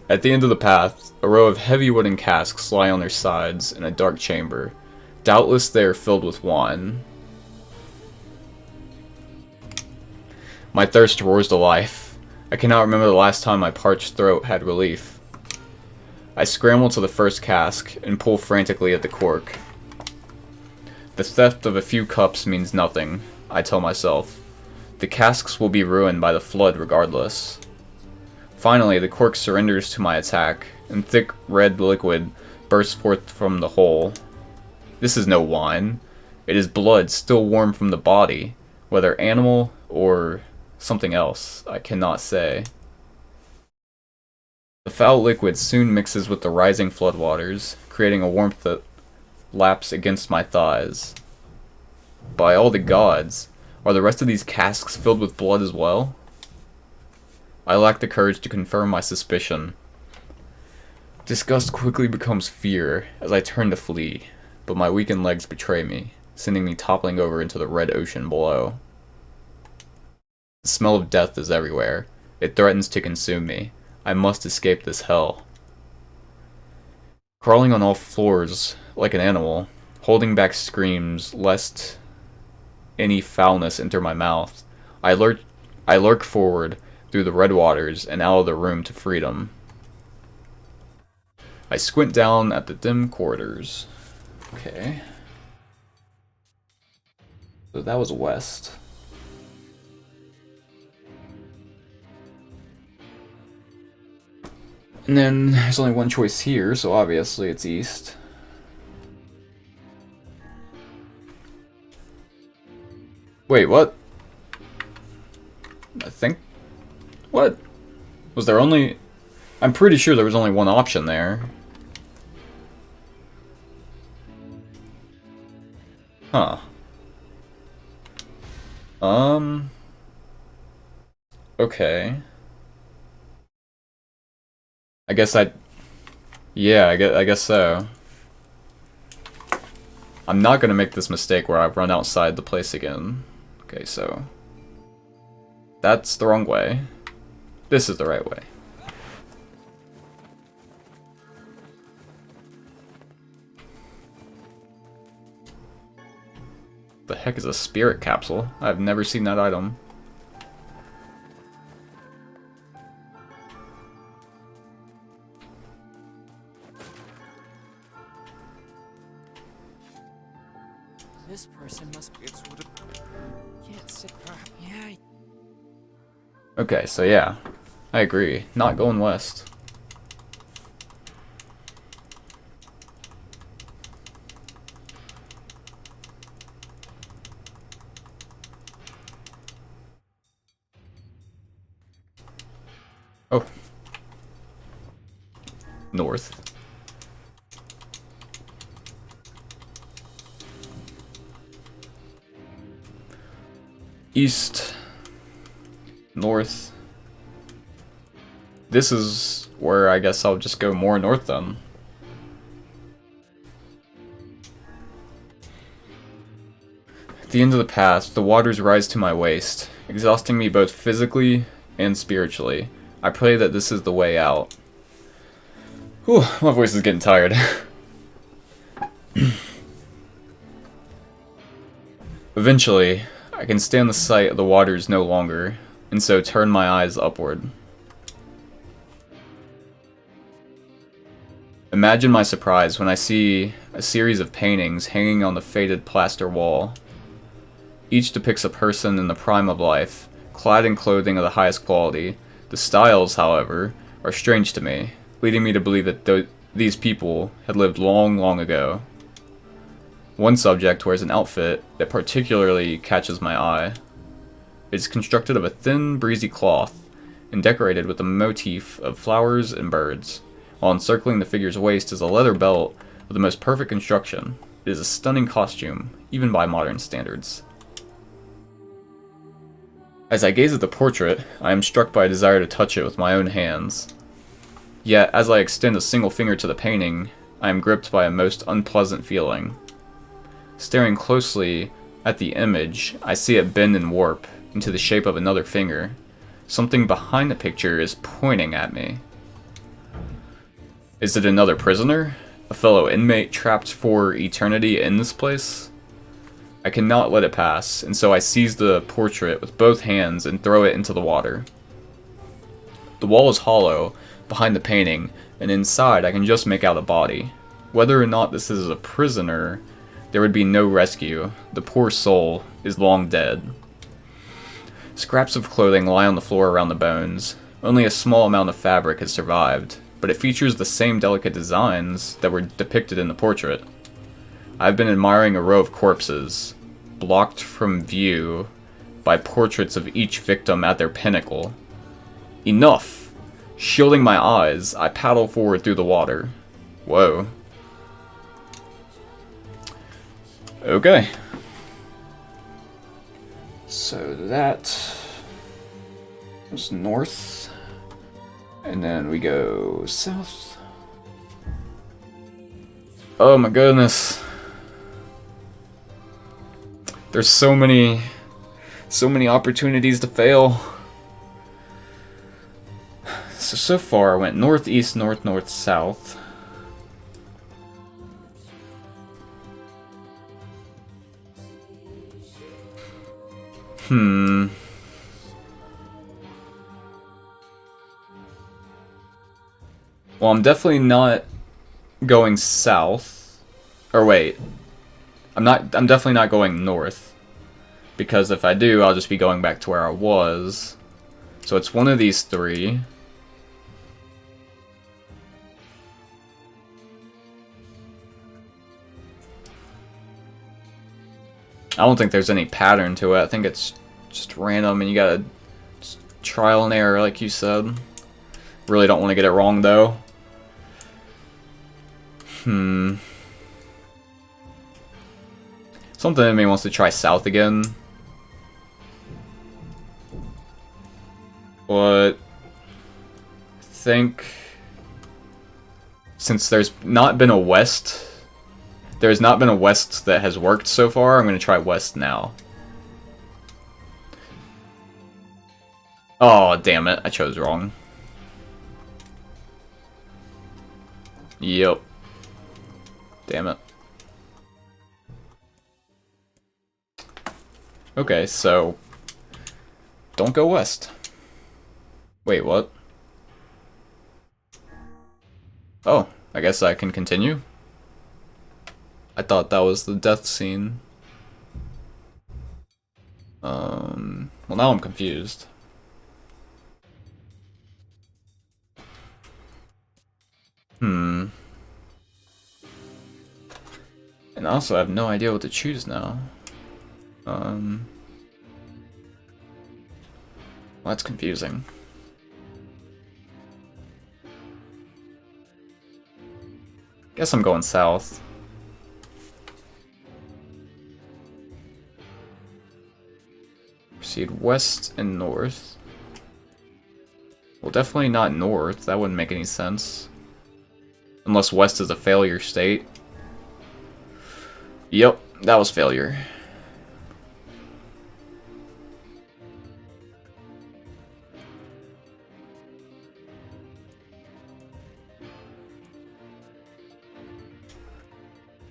At the end of the path, a row of heavy wooden casks lie on their sides in a dark chamber. Doubtless they are filled with wine. My thirst roars to life. I cannot remember the last time my parched throat had relief. I scramble to the first cask and pull frantically at the cork. The theft of a few cups means nothing, I tell myself. The casks will be ruined by the flood regardless. Finally, the cork surrenders to my attack, and thick red liquid bursts forth from the hole. This is no wine. It is blood still warm from the body, whether animal or something else, I cannot say. The foul liquid soon mixes with the rising floodwaters, creating a warmth that laps against my thighs. By all the gods, are the rest of these casks filled with blood as well? I lack the courage to confirm my suspicion. Disgust quickly becomes fear as I turn to flee, but my weakened legs betray me, sending me toppling over into the red ocean below. The smell of death is everywhere. It threatens to consume me. I must escape this hell. Crawling on all fours like an animal, holding back screams lest any foulness enter my mouth, I lurk forward through the red waters and out of the room to freedom. I squint down at the dim corridors. Okay. So that was west. And then there's only one choice here, so obviously it's east. Wait, what? I think... What? Was there only... I'm pretty sure there was only one option there. Huh. Okay. I guess yeah, I guess so. I'm not gonna make this mistake where I run outside the place again. Okay, so that's the wrong way. This is the right way. The heck is a spirit capsule? I've never seen that item. This person must be. Can't sit. Yeah. Okay, so yeah, I agree. Not going west. Oh. North. East. North. This is where I guess I'll just go more north then. At the end of the path, the waters rise to my waist, exhausting me both physically and spiritually. I pray that this is the way out. Whew, my voice is getting tired. Eventually, I can stand the sight of the waters no longer, and so turn my eyes upward. Imagine my surprise when I see a series of paintings hanging on the faded plaster wall. Each depicts a person in the prime of life, clad in clothing of the highest quality. The styles, however, are strange to me, leading me to believe that these people had lived long, long ago. One subject wears an outfit that particularly catches my eye. It is constructed of a thin, breezy cloth, and decorated with a motif of flowers and birds, while encircling the figure's waist is a leather belt of the most perfect construction. It is a stunning costume, even by modern standards. As I gaze at the portrait, I am struck by a desire to touch it with my own hands. Yet, as I extend a single finger to the painting, I am gripped by a most unpleasant feeling. Staring closely at the image, I see it bend and warp into the shape of another finger. Something behind the picture is pointing at me. Is it another prisoner? A fellow inmate trapped for eternity in this place? I cannot let it pass, and so I seize the portrait with both hands and throw it into the water. The wall is hollow behind the painting, and inside I can just make out a body. Whether or not this is a prisoner, there would be no rescue. The poor soul is long dead. Scraps of clothing lie on the floor around the bones. Only a small amount of fabric has survived, but it features the same delicate designs that were depicted in the portrait. I've been admiring a row of corpses, blocked from view by portraits of each victim at their pinnacle. Enough! Shielding my eyes, I paddle forward through the water. Whoa. Okay. So that was north, and then we go south. Oh my goodness. There's so many opportunities to fail. So far I went northeast, north, north, south. Well, I'm definitely not going south. Or wait. I'm definitely not going north. Because if I do, I'll just be going back to where I was. So it's one of these three. I don't think there's any pattern to it. I think it's just random and you gotta just trial and error like you said. Really don't want to get it wrong though. Something in me wants to try south again. But I think since there's not been a west that has worked so far, I'm going to try west now. Oh, damn it. I chose wrong. Yep. Damn it. Okay, so don't go west. Wait, what? Oh, I guess I can continue? I thought that was the death scene. Well, now I'm confused. And also, I have no idea what to choose now. Well, that's confusing. Guess I'm going south. Proceed west and north. Well, definitely not north. That wouldn't make any sense. Unless west is a failure state. Yep, that was failure.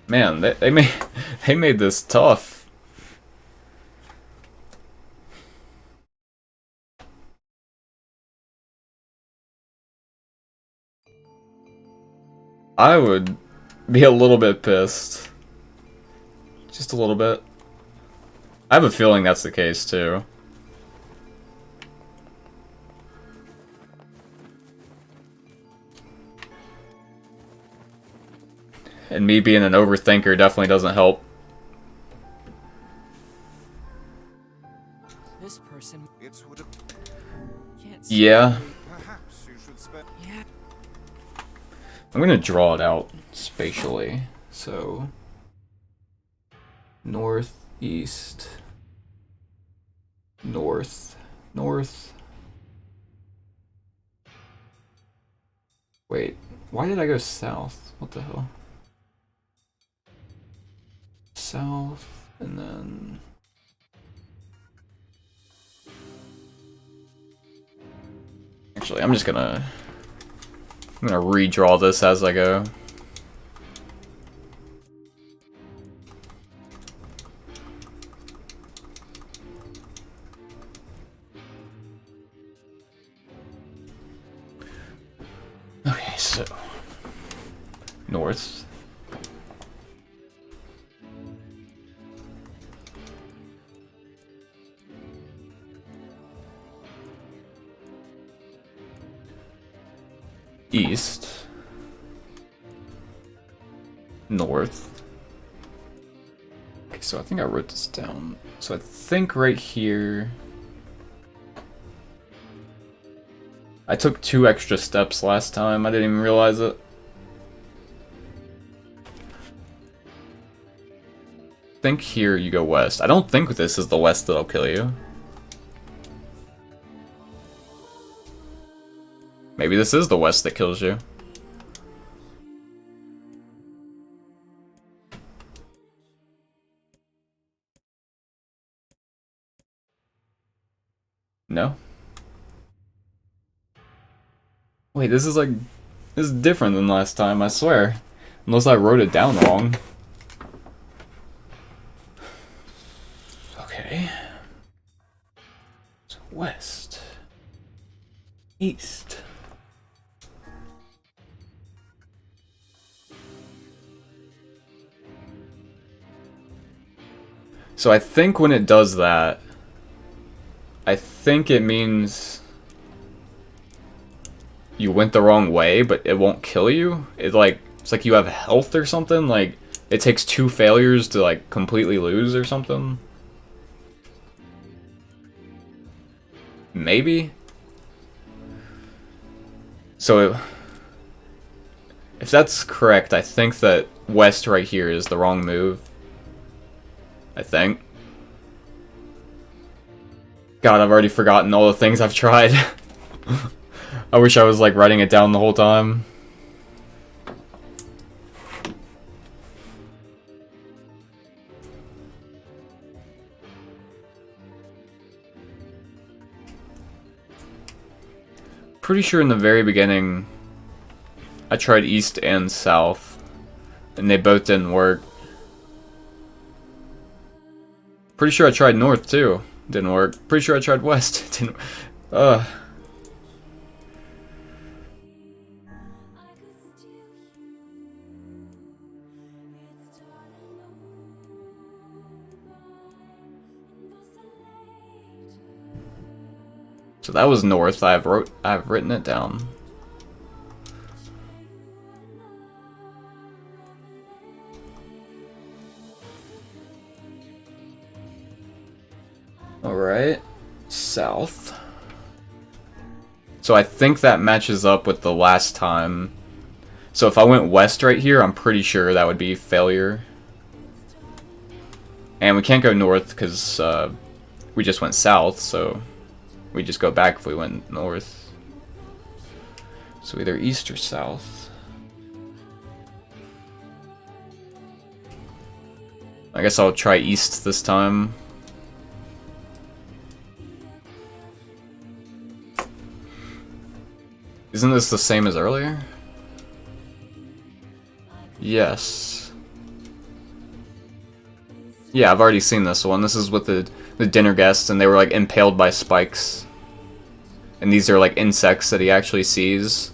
Man, they made this tough. I would be a little bit pissed. Just a little bit. I have a feeling that's the case too. And me being an overthinker definitely doesn't help. This person. Yeah. Perhaps you should spend. Yeah. I'm gonna draw it out spatially. So north, east, north, north. Wait, why did I go south? What the hell? South, and then actually I'm gonna redraw this as I go. Okay, so north. East, north. Okay, so I think I wrote this down. So I think right here, I took 2 extra steps last time. I didn't even realize it. I think here you go west. I don't think this is the west that'll kill you. Maybe this is the west that kills you. No? Wait, this is different than last time, I swear. Unless I wrote it down wrong. Okay. So west. East. So I think when it does that, I think it means you went the wrong way, but it won't kill you. It's like you have health or something. Like it takes 2 failures to like completely lose or something. Maybe. So if that's correct, I think that west right here is the wrong move. I think. God, I've already forgotten all the things I've tried. I wish I was like writing it down the whole time. Pretty sure in the very beginning I tried east and south and they both didn't work. Pretty sure I tried north too. Didn't work. Pretty sure I tried west. Didn't. So that was north. I've written it down. Alright, south. So I think that matches up with the last time. So if I went west right here, I'm pretty sure that would be failure. And we can't go north because we just went south, so we just go back if we went north. So either east or south. I guess I'll try east this time. Isn't this the same as earlier? Yes. Yeah, I've already seen this one. This is with the dinner guests, and they were like impaled by spikes. And these are like insects that he actually sees.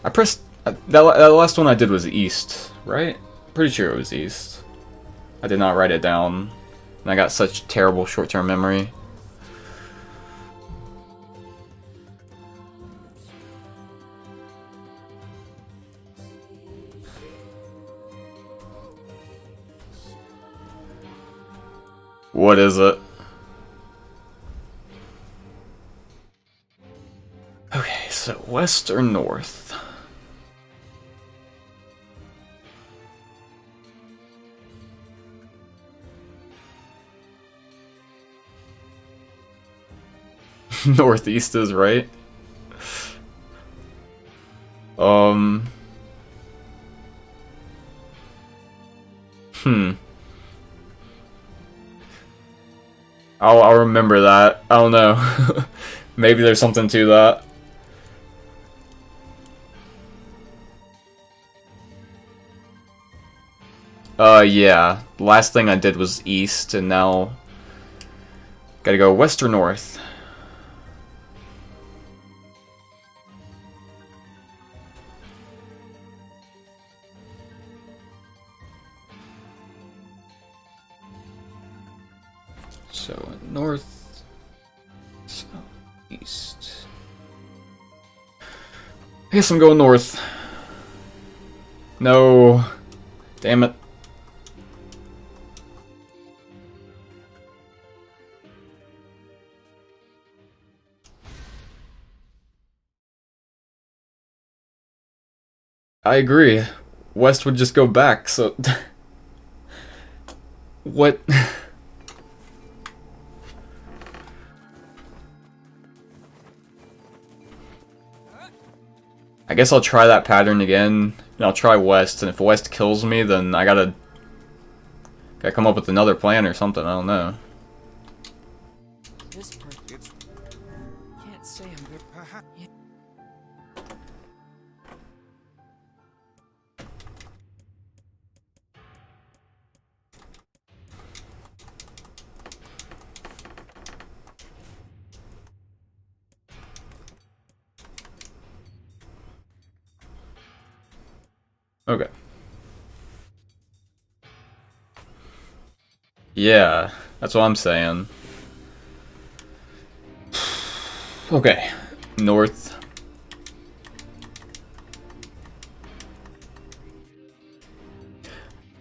I pressed... that last one I did was east, right? Pretty sure it was east. I did not write it down. And I got such terrible short-term memory. What is it? Okay, so west or north? Northeast is right. I'll remember that. I don't know. Maybe there's something to that. Yeah. The last thing I did was east, and now gotta go west or north. So north, south, east. I guess I'm going north. No. Damn it. I agree. West would just go back, so... What? I guess I'll try that pattern again, and I'll try west, and if west kills me, then I gotta come up with another plan or something, I don't know. This part, can't say I'm good. Perhaps. Okay. Yeah, that's what I'm saying. Okay, north.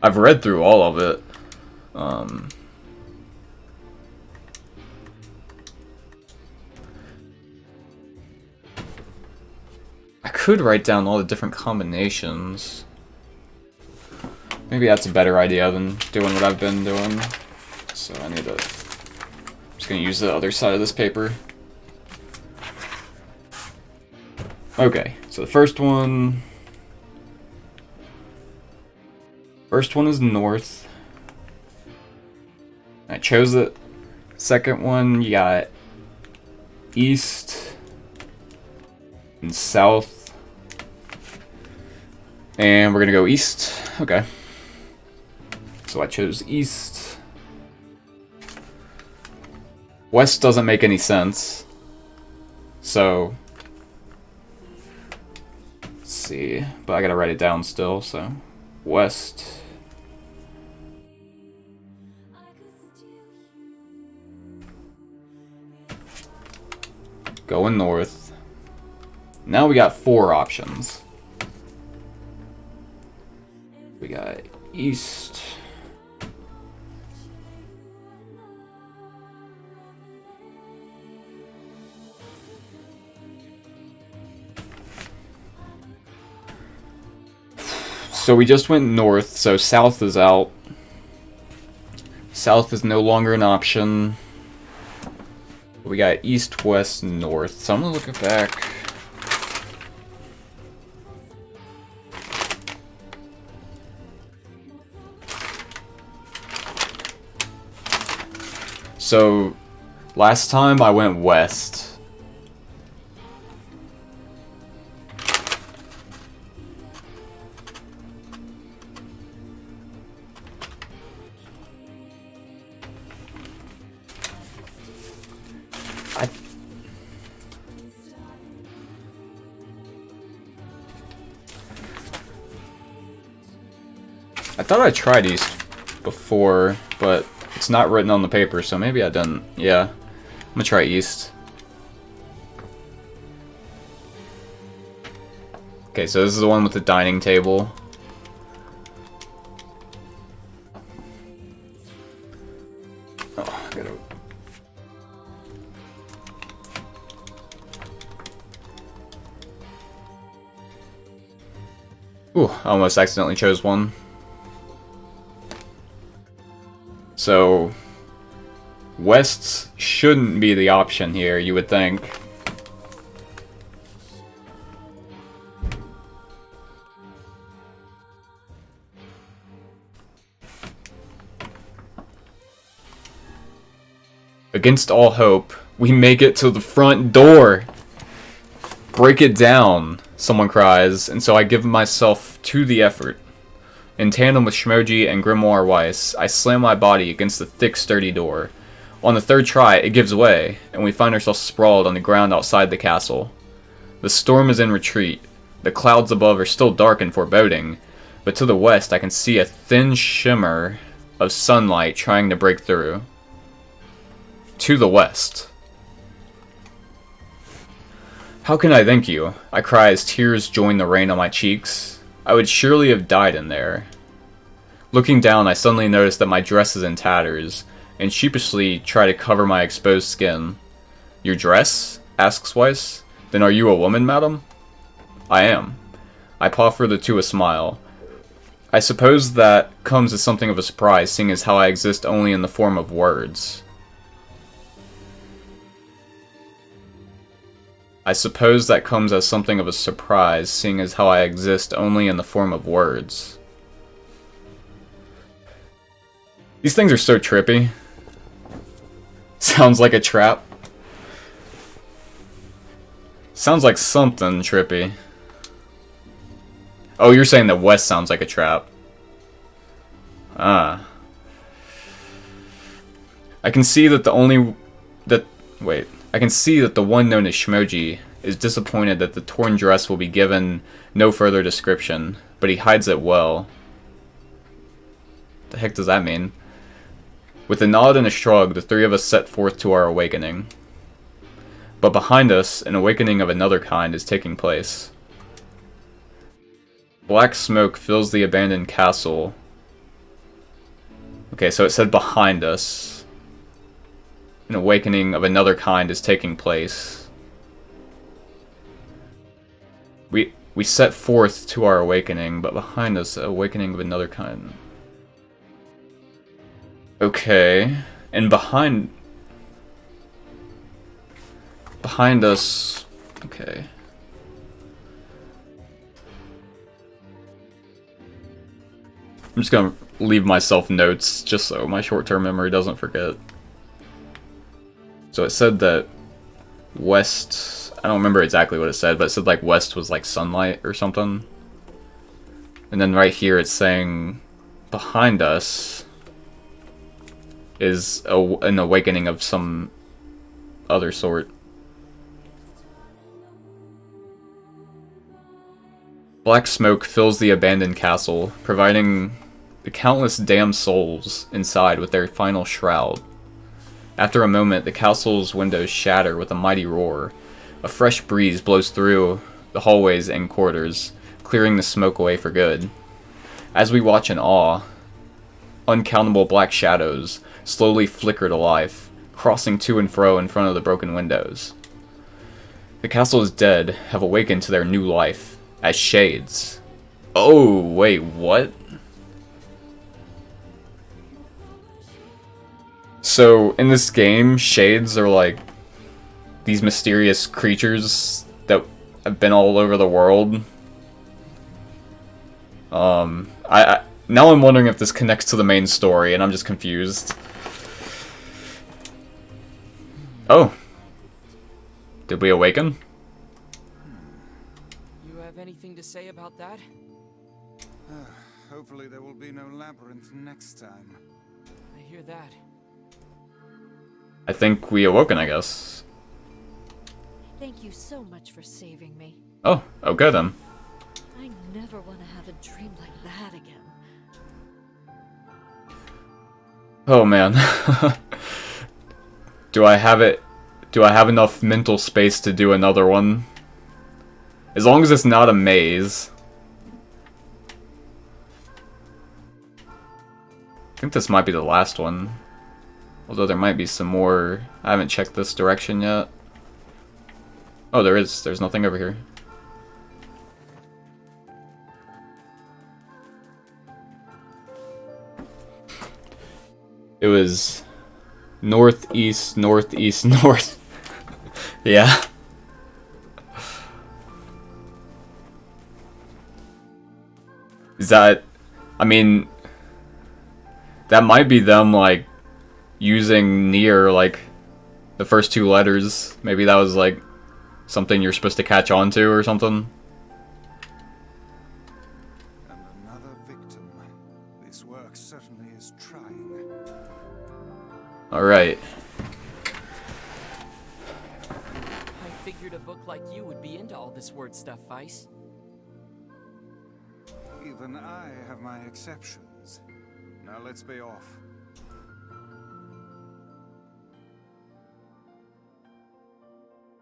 I've read through all of it. I could write down all the different combinations. Maybe that's a better idea than doing what I've been doing. So I need to... I'm just gonna use the other side of this paper. Okay, so the first one... First one is north. I chose it. Second one, you got east and south. And we're gonna go east. Okay. So I chose east. West doesn't make any sense. So... Let's see. But I gotta write it down still, so... West... Going north. Now we got 4 options. We got east. So we just went north, so south is out. South is no longer an option. We got east, west, north. So I'm gonna look it back. So last time I went west. I thought I tried east before, but it's not written on the paper, so maybe I didn't. Yeah, I'm gonna try east. Okay, so this is the one with the dining table. Oh, I gotta... Ooh, I almost accidentally chose one. So, west shouldn't be the option here, you would think. Against all hope, we make it to the front door! Break it down, someone cries, and so I give myself to the effort. In tandem with Shmoji and Grimoire Weiss, I slam my body against the thick, sturdy door. On the third try, it gives way, and we find ourselves sprawled on the ground outside the castle. The storm is in retreat. The clouds above are still dark and foreboding, but to the west I can see a thin shimmer of sunlight trying to break through. To the west. How can I thank you? I cry as tears join the rain on my cheeks. I would surely have died in there. Looking down, I suddenly notice that my dress is in tatters, and sheepishly try to cover my exposed skin. Your dress? Asks Weiss. Then are you a woman, madam? I am. I proffer the two a smile. I suppose that comes as something of a surprise, seeing as how I exist only in the form of words. I suppose that comes as something of a surprise, seeing as how I exist only in the form of words. These things are so trippy. Sounds like a trap. Sounds like something trippy. Oh, you're saying that west sounds like a trap. Ah. I can see that I can see that the one known as Shmoji is disappointed that the torn dress will be given no further description, but he hides it well. The heck does that mean? With a nod and a shrug, the three of us set forth to our awakening. But behind us, an awakening of another kind is taking place. Black smoke fills the abandoned castle, Okay, so it said behind us. An awakening of another kind is taking place. We set forth to our awakening, but behind us, an awakening of another kind. Okay, and behind us, okay. I'm just gonna leave myself notes just so my short-term memory doesn't forget. So it said that west, I don't remember exactly what it said, but it said like west was like sunlight or something. And then right here it's saying behind us is an awakening of some other sort. Black smoke fills the abandoned castle, providing the countless damned souls inside with their final shroud. After a moment, the castle's windows shatter with a mighty roar. A fresh breeze blows through the hallways and corridors, clearing the smoke away for good. As we watch in awe, uncountable black shadows slowly flicker to life, crossing to and fro in front of the broken windows. The castle's dead have awakened to their new life as shades. Oh, wait, what? So, in this game, shades are like these mysterious creatures that have been all over the world. Now I'm wondering if this connects to the main story, and I'm just confused. Oh. Did we awaken? You have anything to say about that? Hopefully there will be no labyrinth next time. I hear that. I think we awoken, I guess. Thank you so much for saving me. Oh, okay then. I never want to have a dream like that again. Oh man. Do I have enough mental space to do another one? As long as it's not a maze. I think this might be the last one. Although there might be some more. I haven't checked this direction yet. Oh, there is. There's nothing over here. It was northeast, northeast, north. Yeah. Is that... I mean... That might be them, like, using NieR, like, the first two letters. Maybe that was, like, something you're supposed to catch on to or something. And another victim. This work certainly is trying. Alright. I figured a book like you would be into all this word stuff, Weiss. Even I have my exceptions. Now let's be off.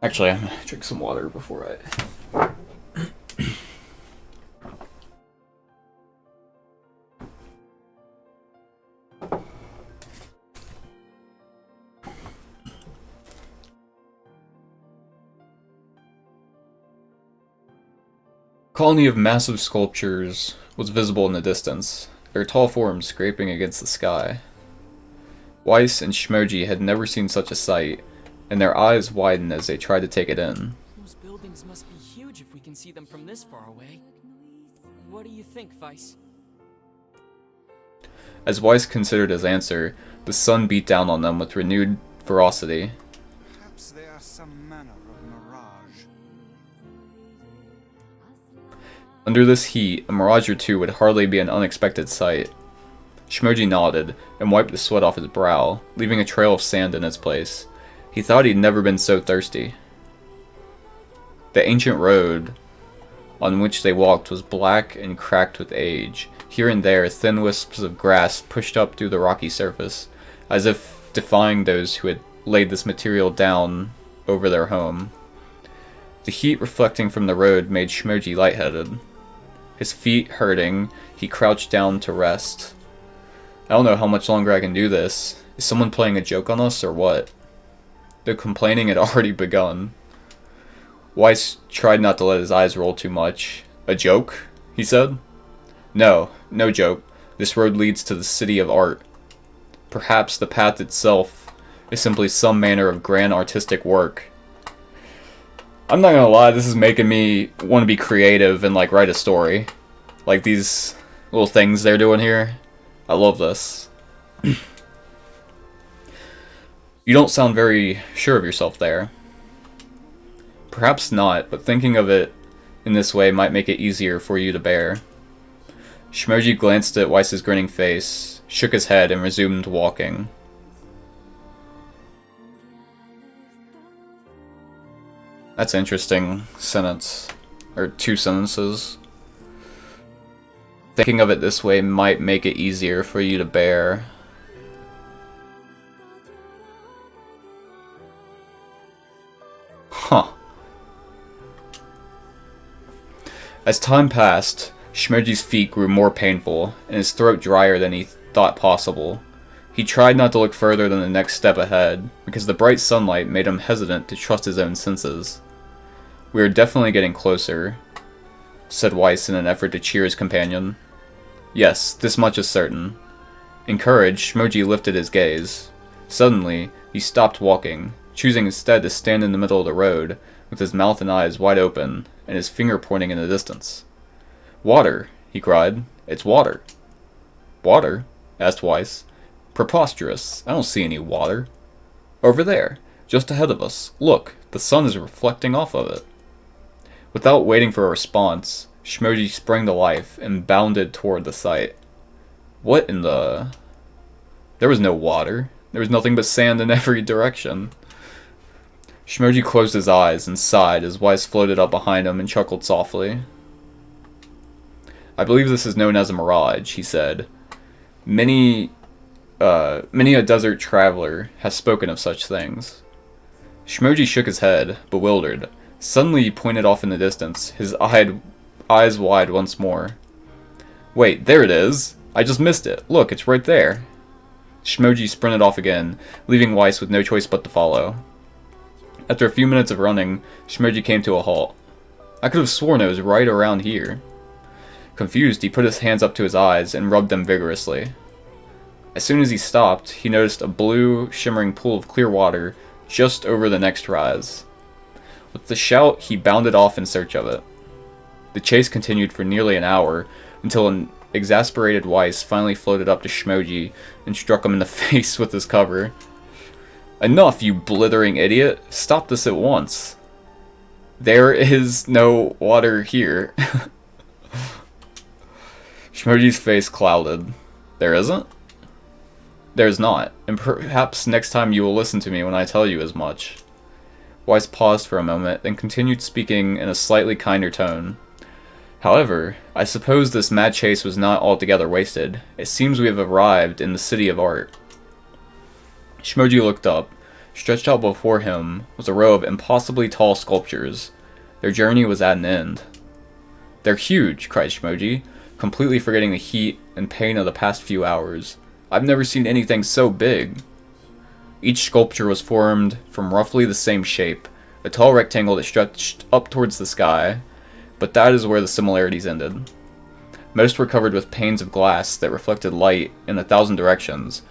Actually, I'm gonna drink some water before I... A colony of massive sculptures was visible in the distance, their tall forms scraping against the sky. Weiss and Shmoji had never seen such a sight, and their eyes widened as they tried to take it in. Those buildings must be huge if we can see them from this far away. What do you think, Weiss? As Weiss considered his answer, the sun beat down on them with renewed ferocity. Perhaps they are some manner of mirage. Under this heat, a mirage or two would hardly be an unexpected sight. Shmoji nodded and wiped the sweat off his brow, leaving a trail of sand in its place. He thought he'd never been so thirsty. The ancient road on which they walked was black and cracked with age. Here and there, thin wisps of grass pushed up through the rocky surface, as if defying those who had laid this material down over their home. The heat reflecting from the road made Shmoji lightheaded. His feet hurting, he crouched down to rest. I don't know how much longer I can do this. Is someone playing a joke on us, or what? The complaining had already begun. Weiss tried not to let his eyes roll too much. A joke? He said. No, no joke. This road leads to the city of art. Perhaps the path itself is simply some manner of grand artistic work. I'm not gonna lie, this is making me want to be creative and like write a story. Like these little things they're doing here. I love this. You don't sound very sure of yourself there. Perhaps not, but thinking of it in this way might make it easier for you to bear. Shmoji glanced at Weiss's grinning face, shook his head, and resumed walking. That's an interesting sentence. Or 2 sentences. Thinking of it this way might make it easier for you to bear. Huh. As time passed, Shmoji's feet grew more painful, and his throat drier than he thought possible. He tried not to look further than the next step ahead, because the bright sunlight made him hesitant to trust his own senses. "We are definitely getting closer," said Weiss in an effort to cheer his companion. "Yes, this much is certain." Encouraged, Shmoji lifted his gaze. Suddenly, he stopped walking, choosing instead to stand in the middle of the road, with his mouth and eyes wide open, and his finger pointing in the distance. "Water!" he cried. "It's water!" "Water?" asked Weiss. "Preposterous. I don't see any water." "Over there, just ahead of us. Look, the sun is reflecting off of it." Without waiting for a response, Shmoji sprang to life and bounded toward the sight. What in the... There was no water. There was nothing but sand in every direction. Shmoji closed his eyes and sighed as Weiss floated up behind him and chuckled softly. "I believe this is known as a mirage," he said. Many a desert traveler has spoken of such things." Shmoji shook his head, bewildered. Suddenly he pointed off in the distance, his eyes wide once more. "Wait, there it is! I just missed it. Look, it's right there." Shmoji sprinted off again, leaving Weiss with no choice but to follow. After a few minutes of running, Shmoji came to a halt. "I could have sworn it was right around here." Confused, he put his hands up to his eyes and rubbed them vigorously. As soon as he stopped, he noticed a blue, shimmering pool of clear water just over the next rise. With a shout, he bounded off in search of it. The chase continued for nearly an hour, until an exasperated Weiss finally floated up to Shmoji and struck him in the face with his cover. "Enough, you blithering idiot! Stop this at once! There is no water here." Shmoji's face clouded. "There isn't?" "There's not, and perhaps next time you will listen to me when I tell you as much." Weiss paused for a moment, then continued speaking in a slightly kinder tone. "However, I suppose this mad chase was not altogether wasted. It seems we have arrived in the city of art." Shmoji looked up. Stretched out before him was a row of impossibly tall sculptures. Their journey was at an end. "They're huge!" cried Shmoji, completely forgetting the heat and pain of the past few hours. "I've never seen anything so big." Each sculpture was formed from roughly the same shape, a tall rectangle that stretched up towards the sky, but that is where the similarities ended. Most were covered with panes of glass that reflected light in 1,000 directions,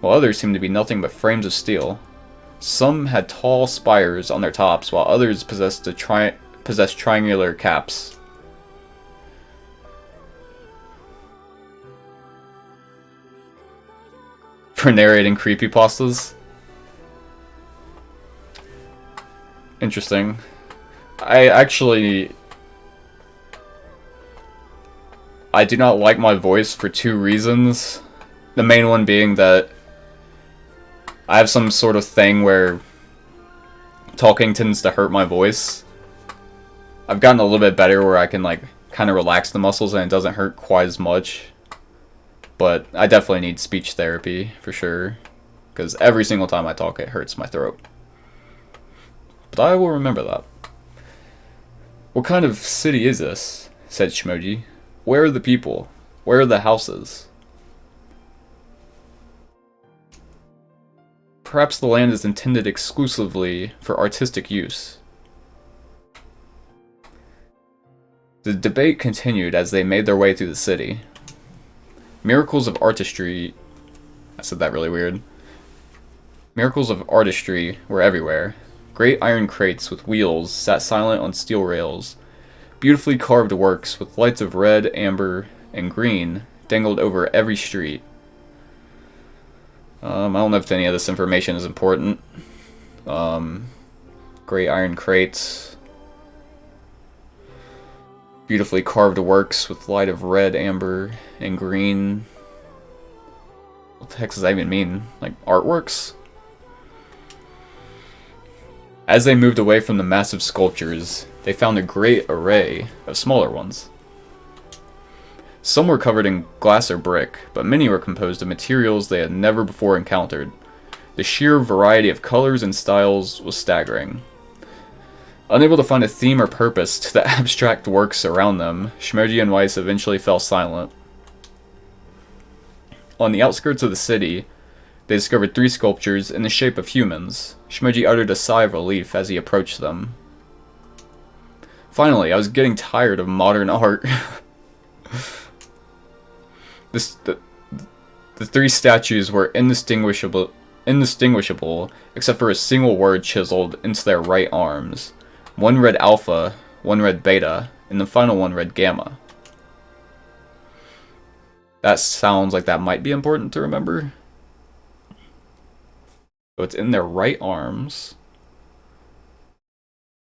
while others seemed to be nothing but frames of steel. Some had tall spires on their tops, while others possessed triangular caps. For narrating creepypastas? Interesting. I do not like my voice for 2 reasons. The main one being that I have some sort of thing where talking tends to hurt my voice. I've gotten a little bit better where I can like kind of relax the muscles and it doesn't hurt quite as much. But I definitely need speech therapy for sure, because every single time I talk it hurts my throat. But I will remember that. "What kind of city is this?" said Shmoji. "Where are the people? Where are the houses?" Perhaps the land is intended exclusively for artistic use. The debate continued as they made their way through the city. Miracles of artistry... I said that really weird. Miracles of artistry were everywhere. Great iron crates with wheels sat silent on steel rails. Beautifully carved works with lights of red, amber, and green dangled over every street. I don't know if any of this information is important. Great iron crates. Beautifully carved works with light of red, amber, and green. What the heck does that even mean? Like, artworks? As they moved away from the massive sculptures, they found a great array of smaller ones. Some were covered in glass or brick, but many were composed of materials they had never before encountered. The sheer variety of colors and styles was staggering. Unable to find a theme or purpose to the abstract works around them, Shmoji and Weiss eventually fell silent. On the outskirts of the city, they discovered 3 sculptures in the shape of humans. Shmoji uttered a sigh of relief as he approached them. Finally, I was getting tired of modern art. The 3 statues were indistinguishable except for a single word chiseled into their right arms. One read Alpha, one read Beta, and the final one read Gamma. That sounds like that might be important to remember. So it's in their right arms.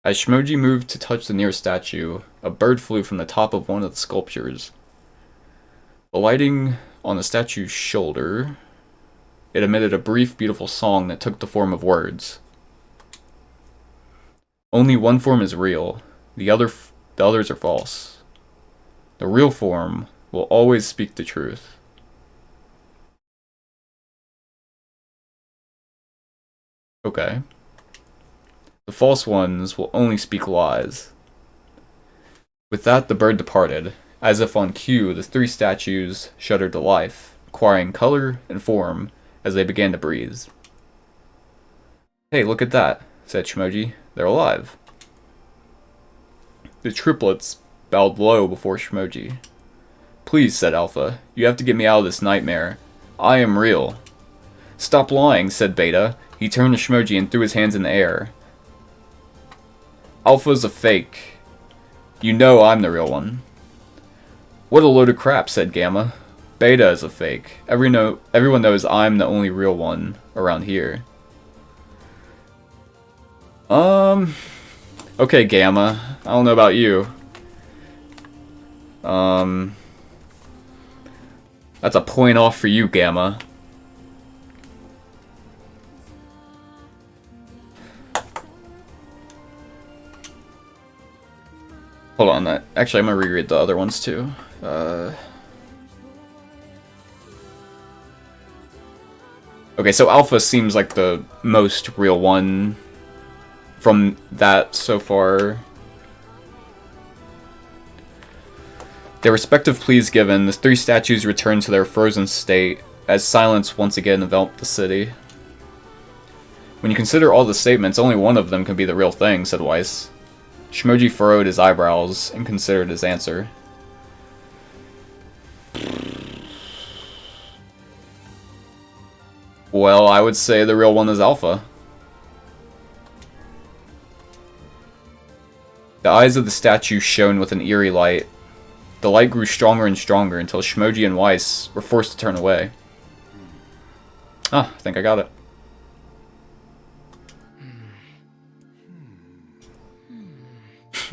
As Shmoji moved to touch the nearest statue, a bird flew from the top of one of the sculptures. Alighting on the statue's shoulder, it emitted a brief, beautiful song that took the form of words. Only one form is real, the others are false. The real form will always speak the truth. Okay. The false ones will only speak lies. With that, the bird departed. As if on cue, the 3 statues shuddered to life, acquiring color and form as they began to breathe. "Hey, look at that," said Shmoji. "They're alive." The triplets bowed low before Shmoji. "Please," said Alpha, "you have to get me out of this nightmare. I am real." "Stop lying," said Beta. He turned to Shmoji and threw his hands in the air. "Alpha's a fake. You know I'm the real one." "What a load of crap," said Gamma. "Beta is a fake. Everyone knows I'm the only real one around here." Okay, Gamma. I don't know about you. That's a point off for you, Gamma. Hold on, actually I'm gonna reread the other ones too. Okay, so Alpha seems like the most real one from that so far. Their respective pleas given, the 3 statues returned to their frozen state as silence once again enveloped the city. "When you consider all the statements, only one of them can be the real thing," said Weiss. Shmoji furrowed his eyebrows and considered his answer. "Well, I would say the real one is Alpha." The eyes of the statue shone with an eerie light. The light grew stronger and stronger until Shmoji and Weiss were forced to turn away. Ah, I think I got it.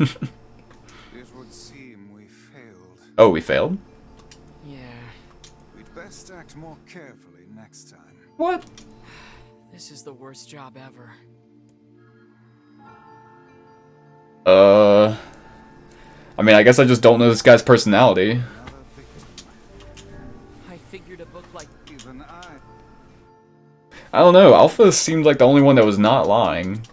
It would seem we failed. Oh, we failed? Yeah. We'd best act more carefully next time. What? This is the worst job ever. I mean, I guess I just don't know this guy's personality. Another victim. I figured a book like Even I don't know, Alpha seemed like the only one that was not lying.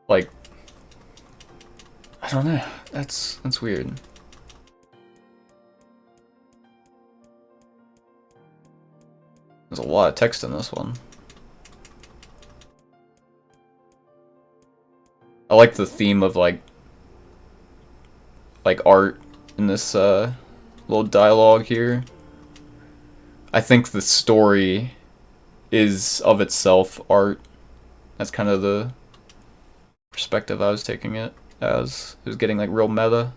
Like, I don't know. That's weird. There's a lot of text in this one. I like the theme of like art in this little dialogue here. I think the story is of itself art. That's kind of the perspective I was taking it as. It was getting like real meta.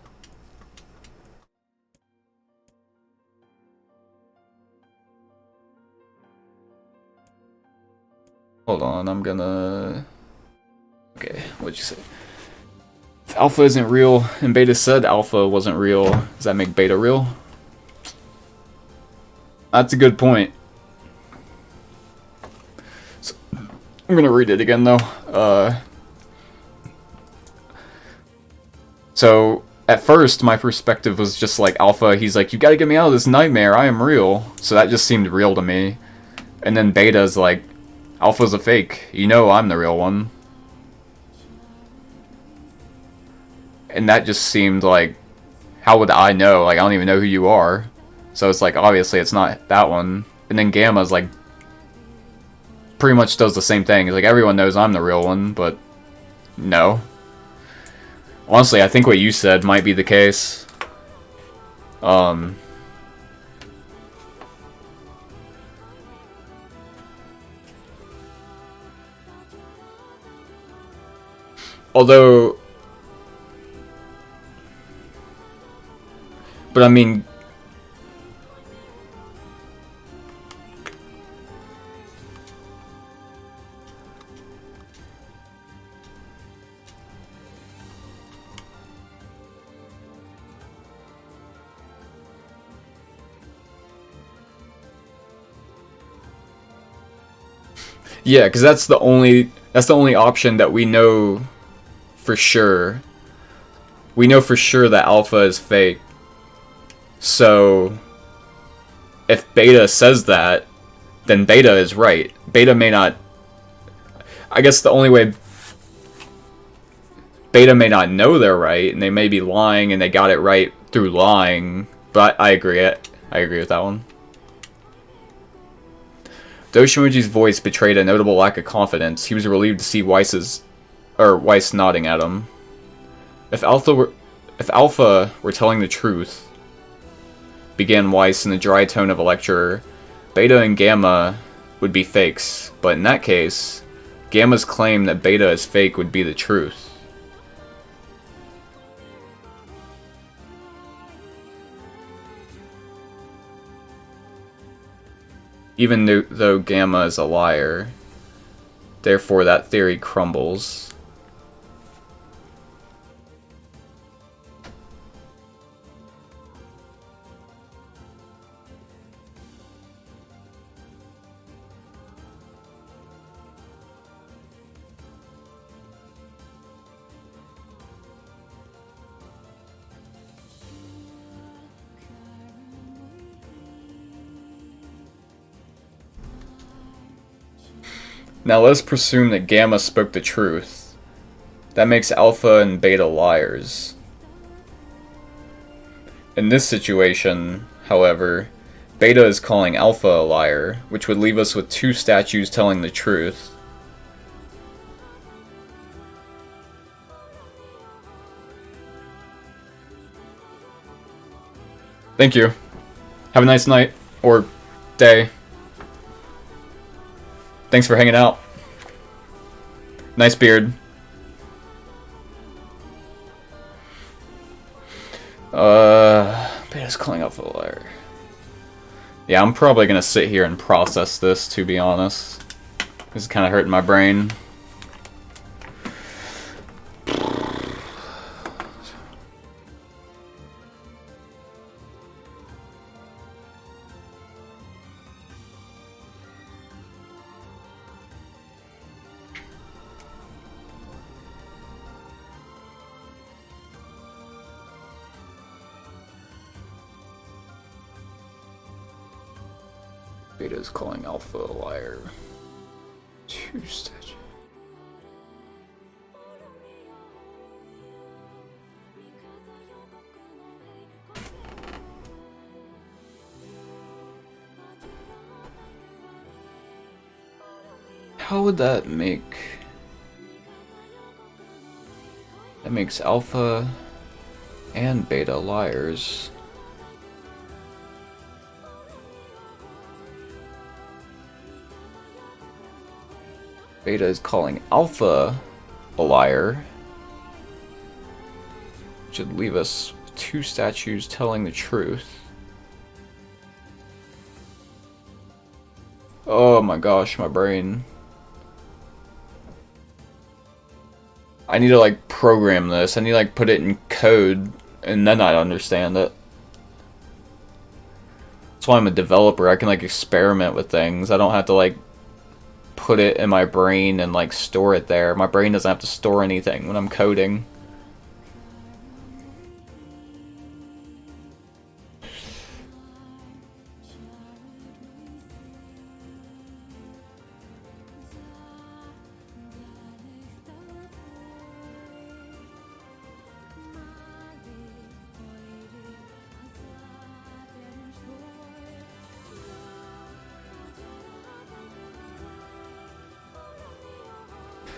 Hold on, I'm gonna... Okay, what'd you say? If alpha isn't real, and beta said alpha wasn't real, does that make beta real? That's a good point. So, I'm gonna read it again though. So, at first, my perspective was just like alpha, he's like, you gotta get me out of this nightmare, I am real. So that just seemed real to me. And then beta's like, alpha's a fake, you know I'm the real one. And that just seemed like, how would I know? Like, I don't even know who you are. So it's like, obviously it's not that one. And then Gamma's like, pretty much does the same thing. It's like, everyone knows I'm the real one, but no. Honestly, I think what you said might be the case. Although... But I mean... Yeah, because that's the only option that we know for sure. We know for sure that alpha is fake. So if beta says that, then beta is right. Beta may not... I guess the only way... Beta may not know they're right, and they may be lying, and they got it right through lying. But I agree. I agree with that one. Though shmoji's voice betrayed a notable lack of confidence, he was relieved to see Weiss nodding at him. If Alpha were telling the truth, began Weiss in the dry tone of a lecturer, Beta and Gamma would be fakes, but in that case, Gamma's claim that Beta is fake would be the truth. Even though Gamma is a liar, therefore that theory crumbles. Now let's presume that Gamma spoke the truth. That makes Alpha and Beta liars. In this situation, however, Beta is calling Alpha a liar, which would leave us with two statues telling the truth. Thank you. Have a nice night. Or day. Thanks for hanging out. Nice beard. Beta's calling Alpha a liar. Yeah, I'm probably gonna sit here and process this, to be honest. This is kind of hurting my brain. Beta's calling Alpha a liar. Two statues. How would that make... That makes alpha and beta liars. Beta is calling alpha a liar. Should leave us with 2 statues telling the truth. Oh my gosh, my brain. I need to like program this. I need to like put it in code and then I'd understand it. That's why I'm a developer. I can like experiment with things. I don't have to like put it in my brain and like store it there. My brain doesn't have to store anything when I'm coding.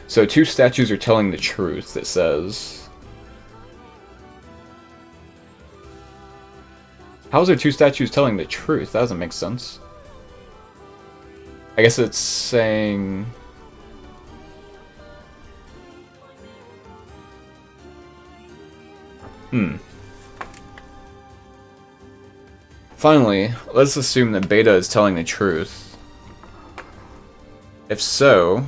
So 2 statues are telling the truth, it says. How is there 2 statues telling the truth? That doesn't make sense. I guess it's saying... Finally, let's assume that beta is telling the truth. If so,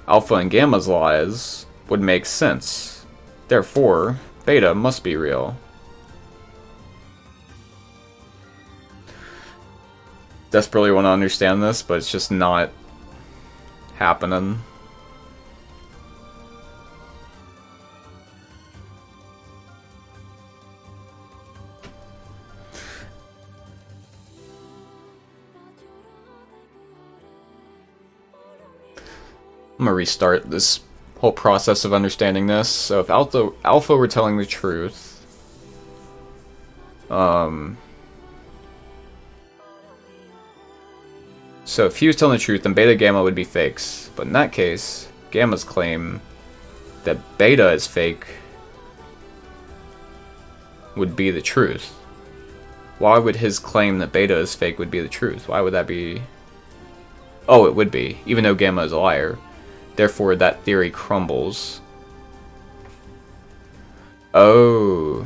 alpha and gamma's lies would make sense. Therefore, beta must be real. Desperately want to understand this, but it's just not happening. I'm gonna restart this whole process of understanding this. So if alpha were telling the truth, so if he was telling the truth, then beta gamma would be fakes. But in that case, gamma's claim that beta is fake would be the truth. Why would his claim that beta is fake would be the truth? Why would that be? Oh, it would be, even though gamma is a liar. Therefore, that theory crumbles. Oh.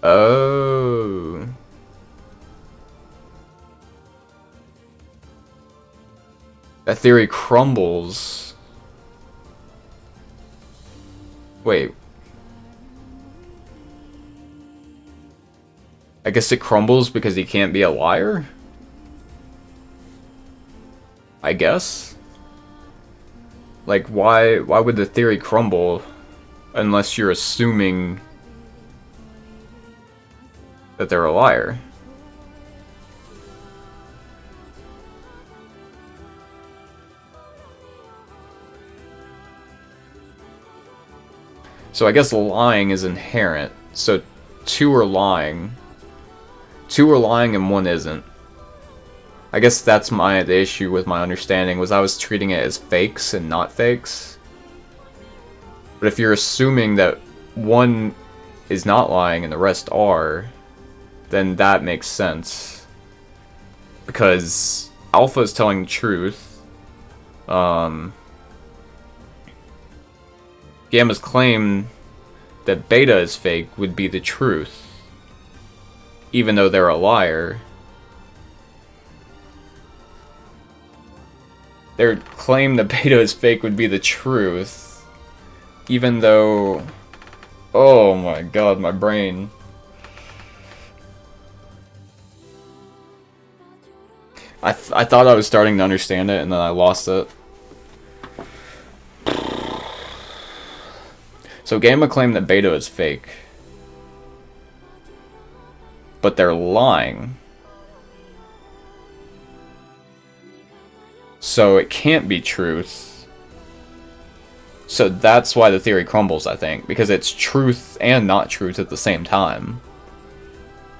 Oh. That theory crumbles. Wait. I guess it crumbles because he can't be a liar? I guess? Like, why would the theory crumble unless you're assuming that they're a liar? So I guess lying is inherent. So 2 are lying. 2 are lying and 1 isn't. I guess that's the issue with my understanding, was I was treating it as fakes and not fakes. But if you're assuming that 1 is not lying and the rest are, then that makes sense. Because alpha is telling the truth. Gamma's claim that beta is fake would be the truth, even though they're a liar. Their claim that beta is fake would be the truth, even though... Oh my god, my brain. I thought I was starting to understand it, and then I lost it. So Gamma claimed that beta is fake. But they're lying. So it can't be truth. So that's why the theory crumbles, I think, because it's truth and not truth at the same time.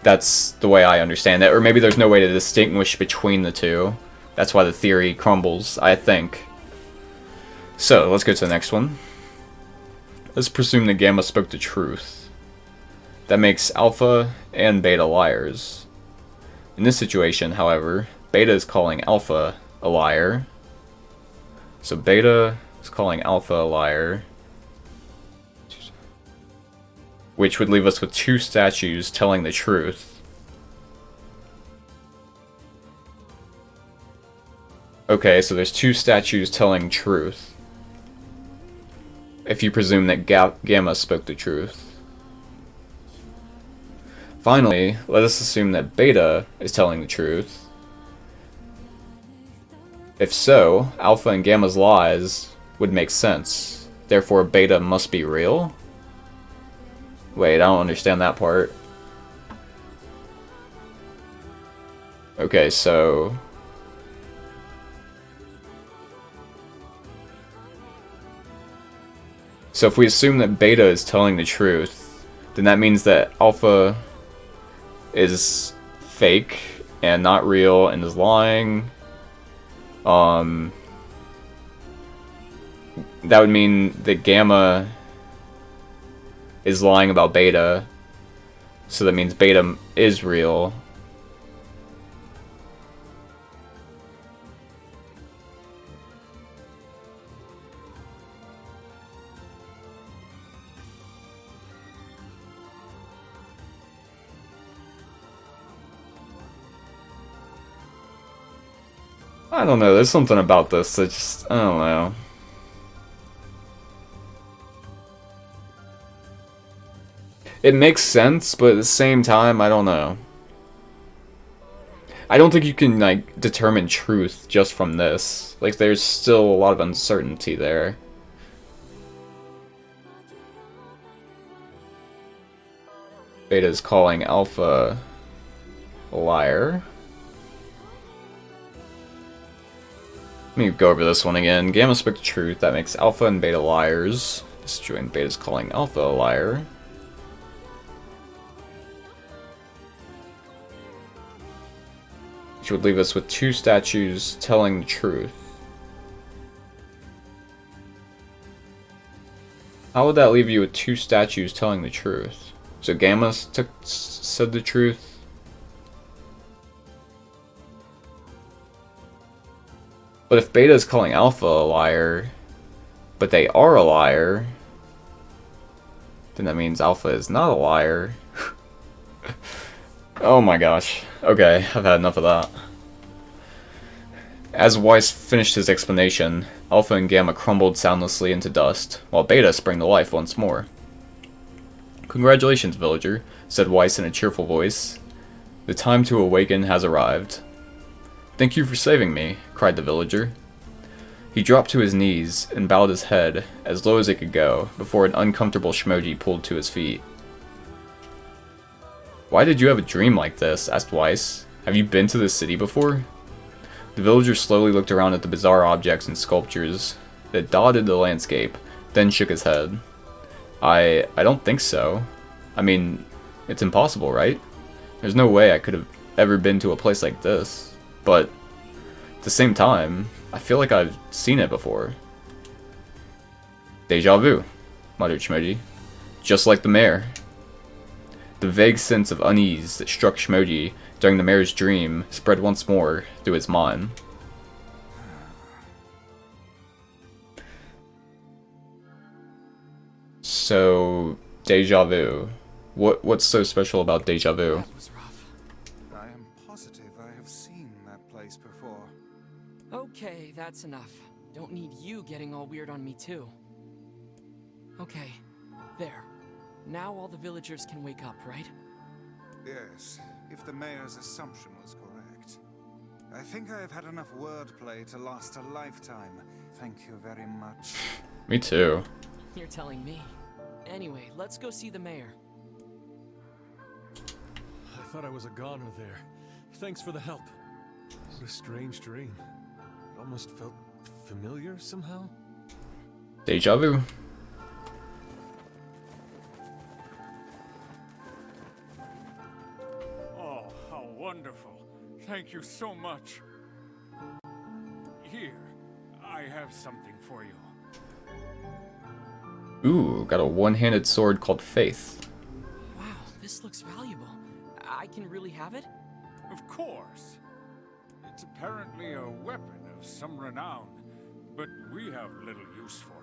That's the way I understand it, or maybe there's no way to distinguish between the two. That's why the theory crumbles, I think. So, let's go to the next one. Let's presume that Gamma spoke the truth. That makes Alpha and Beta liars. In this situation, however, Beta is calling Alpha a liar. So Beta is calling Alpha a liar, which would leave us with two statues telling the truth. Okay, so there's two statues telling truth. If you presume that Gamma spoke the truth. Finally, let us assume that Beta is telling the truth. If so, Alpha and Gamma's lies would make sense. Therefore, Beta must be real? Wait, I don't understand that part. Okay, so... So if we assume that Beta is telling the truth, then that means that Alpha is fake and not real and is lying. That would mean that Gamma is lying about Beta, so that means Beta is real. I don't know, there's something about this that just, I don't know. It makes sense, but at the same time, I don't know. I don't think you can, like, determine truth just from this. Like, there's still a lot of uncertainty there. Beta's calling Alpha a liar. Let me go over this one again. Gamma spoke the truth. That makes Alpha and Beta liars. This is true, and Beta's calling Alpha a liar. Which would leave us with two statues telling the truth. How would that leave you with two statues telling the truth? So Gamma said the truth. But if Beta is calling Alpha a liar, but they are a liar, then that means Alpha is not a liar. Oh my gosh. Okay, I've had enough of that. As Weiss finished his explanation, Alpha and Gamma crumbled soundlessly into dust, while Beta sprang to life once more. "Congratulations, villager," said Weiss in a cheerful voice. "The time to awaken has arrived." "Thank you for saving me," cried the villager. He dropped to his knees and bowed his head as low as it could go before an uncomfortable shmoji pulled to his feet. "Why did you have a dream like this?" asked Weiss. "Have you been to this city before?" The villager slowly looked around at the bizarre objects and sculptures that dotted the landscape, then shook his head. I don't think so. I mean, it's impossible, right? There's no way I could have ever been to a place like this. But at the same time, I feel like I've seen it before." "Deja vu," muttered Shmoji. "Just like the mayor." The vague sense of unease that struck Shmoji during the mayor's dream spread once more through his mind. So, deja vu. What's so special about deja vu? That was rough. I am positive I have seen that place before. Okay, that's enough. Don't need you getting all weird on me too. Okay, there. Now all the villagers can wake up, right? Yes, if the mayor's assumption was correct. I think I have had enough wordplay to last a lifetime. Thank you very much. Me too. You're telling me. Anyway, let's go see the mayor. I thought I was a goner there. Thanks for the help. What a strange dream. It almost felt familiar somehow. Deja vu. Oh, how wonderful. Thank you so much. Here, I have something for you. Ooh, got a one-handed sword called Faith. Wow, this looks valuable. I can really have it? Of course. It's apparently a weapon of some renown, but we have little use for it.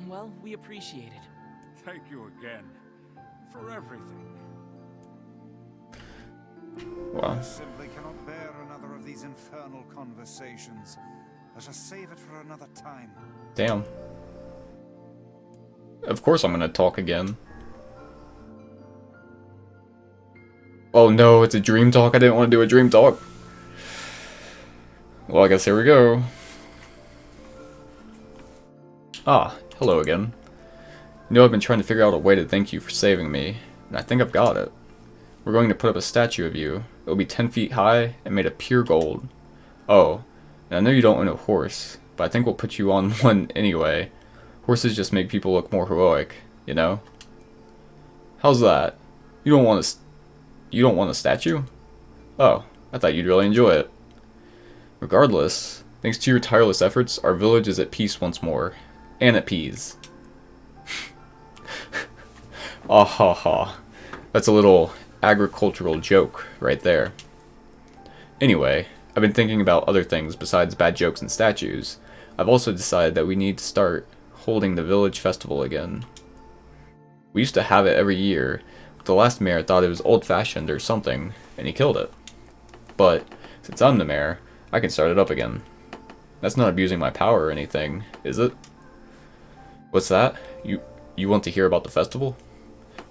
Well, we appreciate it. Thank you again for everything. Wow. I simply cannot bear another of these infernal conversations. Let us save it for another time. Damn. Of course I'm gonna talk again. Oh no, it's a dream talk. I didn't want to do a dream talk. Well, I guess here we go. Ah, hello again. You know, I've been trying to figure out a way to thank you for saving me, and I think I've got it. We're going to put up a statue of you. It'll be 10 feet high and made of pure gold. Oh, and I know you don't own a horse, but I think we'll put you on one anyway. Horses just make people look more heroic, you know? How's that? You don't want a statue? Oh, I thought you'd really enjoy it. Regardless, thanks to your tireless efforts, our village is at peace once more. And at peas. Ah ha ha. That's a little agricultural joke right there. Anyway, I've been thinking about other things besides bad jokes and statues. I've also decided that we need to start holding the village festival again. We used to have it every year, but the last mayor thought it was old-fashioned or something, and he killed it. But, since I'm the mayor, I can start it up again. That's not abusing my power or anything, is it? What's that? You want to hear about the festival?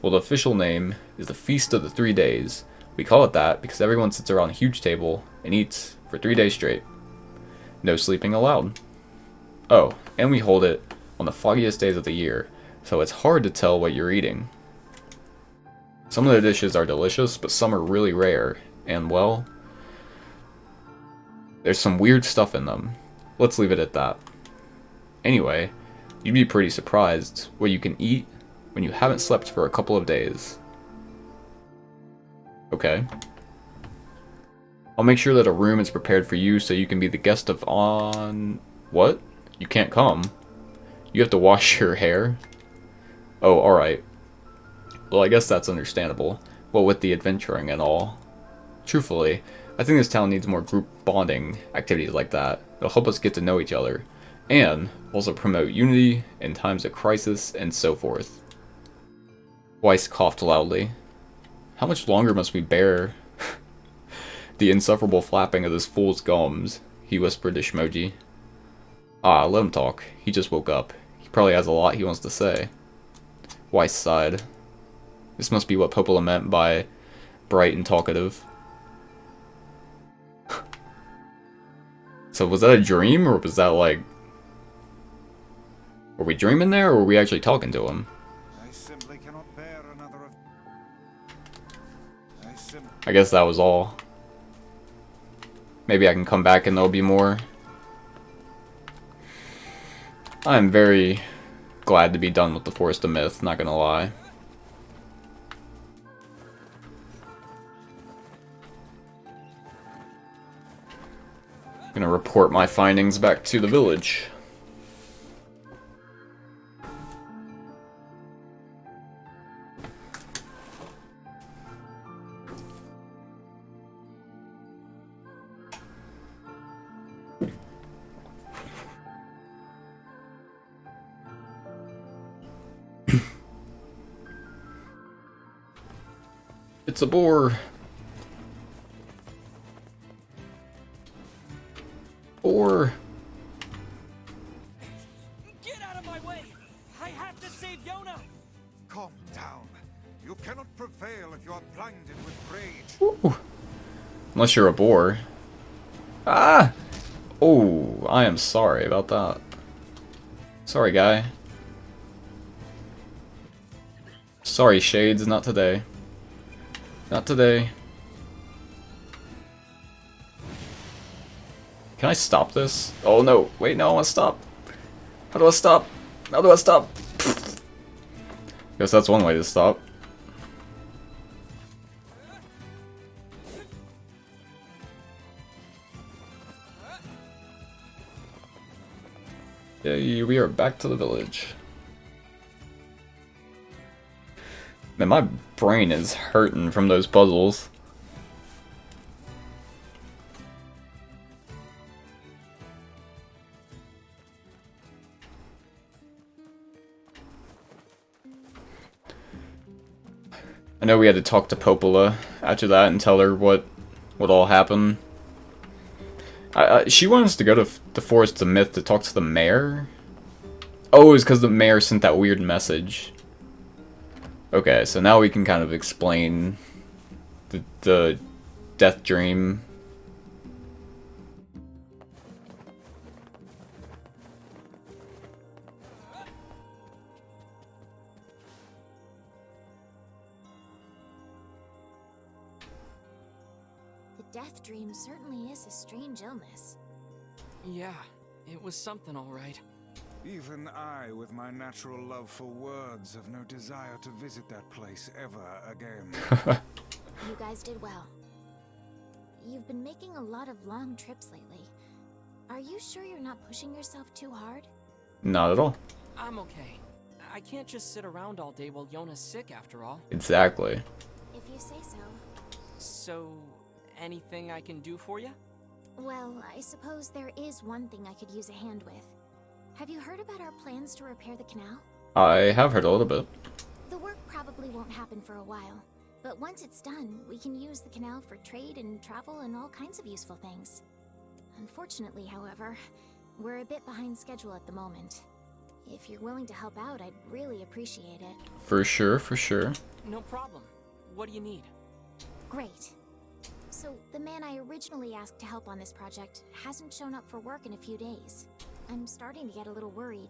Well, the official name is the Feast of the 3 Days. We call it that because everyone sits around a huge table and eats for 3 days straight. No sleeping allowed. Oh, and we hold it on the foggiest days of the year, so it's hard to tell what you're eating. Some of the dishes are delicious, but some are really rare, and well, there's some weird stuff in them. Let's leave it at that. Anyway, you'd be pretty surprised what you can eat when you haven't slept for a couple of days. Okay. I'll make sure that a room is prepared for you so you can be the guest of on... What? You can't come. You have to wash your hair? Oh, alright. Well, I guess that's understandable. What with the adventuring and all. Truthfully, I think this town needs more group bonding activities like that. It'll help us get to know each other. And also promote unity in times of crisis and so forth. Weiss coughed loudly. How much longer must we bear the insufferable flapping of this fool's gums? He whispered to Shmoji. Ah, let him talk. He just woke up. He probably has a lot he wants to say. Weiss sighed. This must be what Popola meant by bright and talkative. So was that a dream, or was that like... Were we dreaming there, or were we actually talking to him? I simply cannot bear another of... I guess that was all. Maybe I can come back and there'll be more. I'm very glad to be done with the Forest of Myth, not gonna lie. Gonna report my findings back to the village. It's a boar. Boar. Get out of my way! I have to save Yona! Calm down. You cannot prevail if you are blinded with rage. Ooh. Unless you're a boar. Ah! Oh, I am sorry about that. Sorry, guy. Sorry, Shades, not today. Not today. Can I stop this? Oh no, wait, no, I want to stop. How do I stop? How do I stop? Guess that's one way to stop. Yay, we are back to the village. Man, my brain is hurting from those puzzles. I know we had to talk to Popola after that and tell her what all happened. She wants to go to the Forest of Myth to talk to the mayor? Oh, it was because the mayor sent that weird message. Okay, so now we can kind of explain the death dream. The death dream certainly is a strange illness. Yeah, it was something all right. Even I, with my natural love for words, have no desire to visit that place ever again. You guys did well. You've been making a lot of long trips lately. Are you sure you're not pushing yourself too hard? Not at all. I'm okay. I can't just sit around all day while Yona's sick after all. Exactly. If you say so. So, anything I can do for you? Well, I suppose there is one thing I could use a hand with. Have you heard about our plans to repair the canal? I have heard a little bit. The work probably won't happen for a while, but once it's done, we can use the canal for trade and travel and all kinds of useful things. Unfortunately, however, we're a bit behind schedule at the moment. If you're willing to help out, I'd really appreciate it. For sure, for sure. No problem. What do you need? Great. So, the man I originally asked to help on this project hasn't shown up for work in a few days. I'm starting to get a little worried.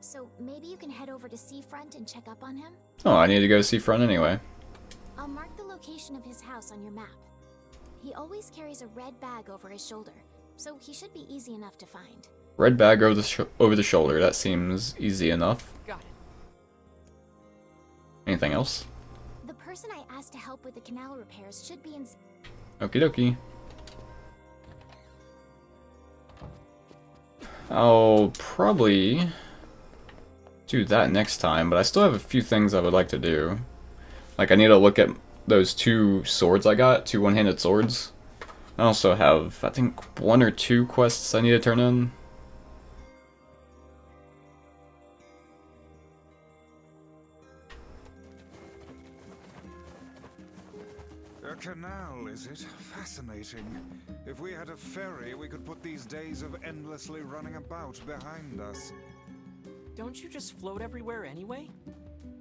So, maybe you can head over to Seafront and check up on him? Oh, I need to go to Seafront anyway. I'll mark the location of his house on your map. He always carries a red bag over his shoulder, so he should be easy enough to find. Red bag over the shoulder, that seems easy enough. Got it. Anything else? The person I asked to help with the canal repairs should be in... Okie dokie. I'll probably do that next time, but I still have a few things I would like to do. Like, I need to look at those 2 swords I got, 2 one-handed swords. I also have, I think, 1 or 2 quests I need to turn in. A canal, is it? Fascinating. If we had a ferry, we could put these days of endlessly running about behind us. Don't you just float everywhere anyway?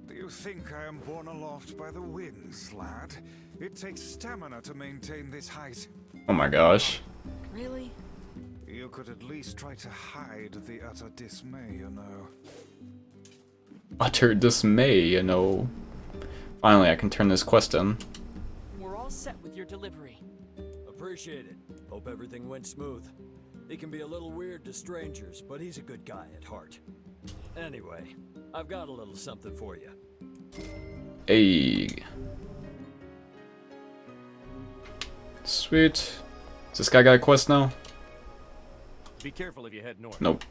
Do you think I am borne aloft by the winds, lad? It takes stamina to maintain this height. Oh my gosh. Really? You could at least try to hide the utter dismay, you know. Utter dismay, you know. Finally, I can turn this quest in. We're all set with your delivery. Appreciate it. Hope everything went smooth. He can be a little weird to strangers, but he's a good guy at heart. Anyway, I've got a little something for you. Hey. Sweet. Does this guy got a quest now? Be careful if you head north. Nope.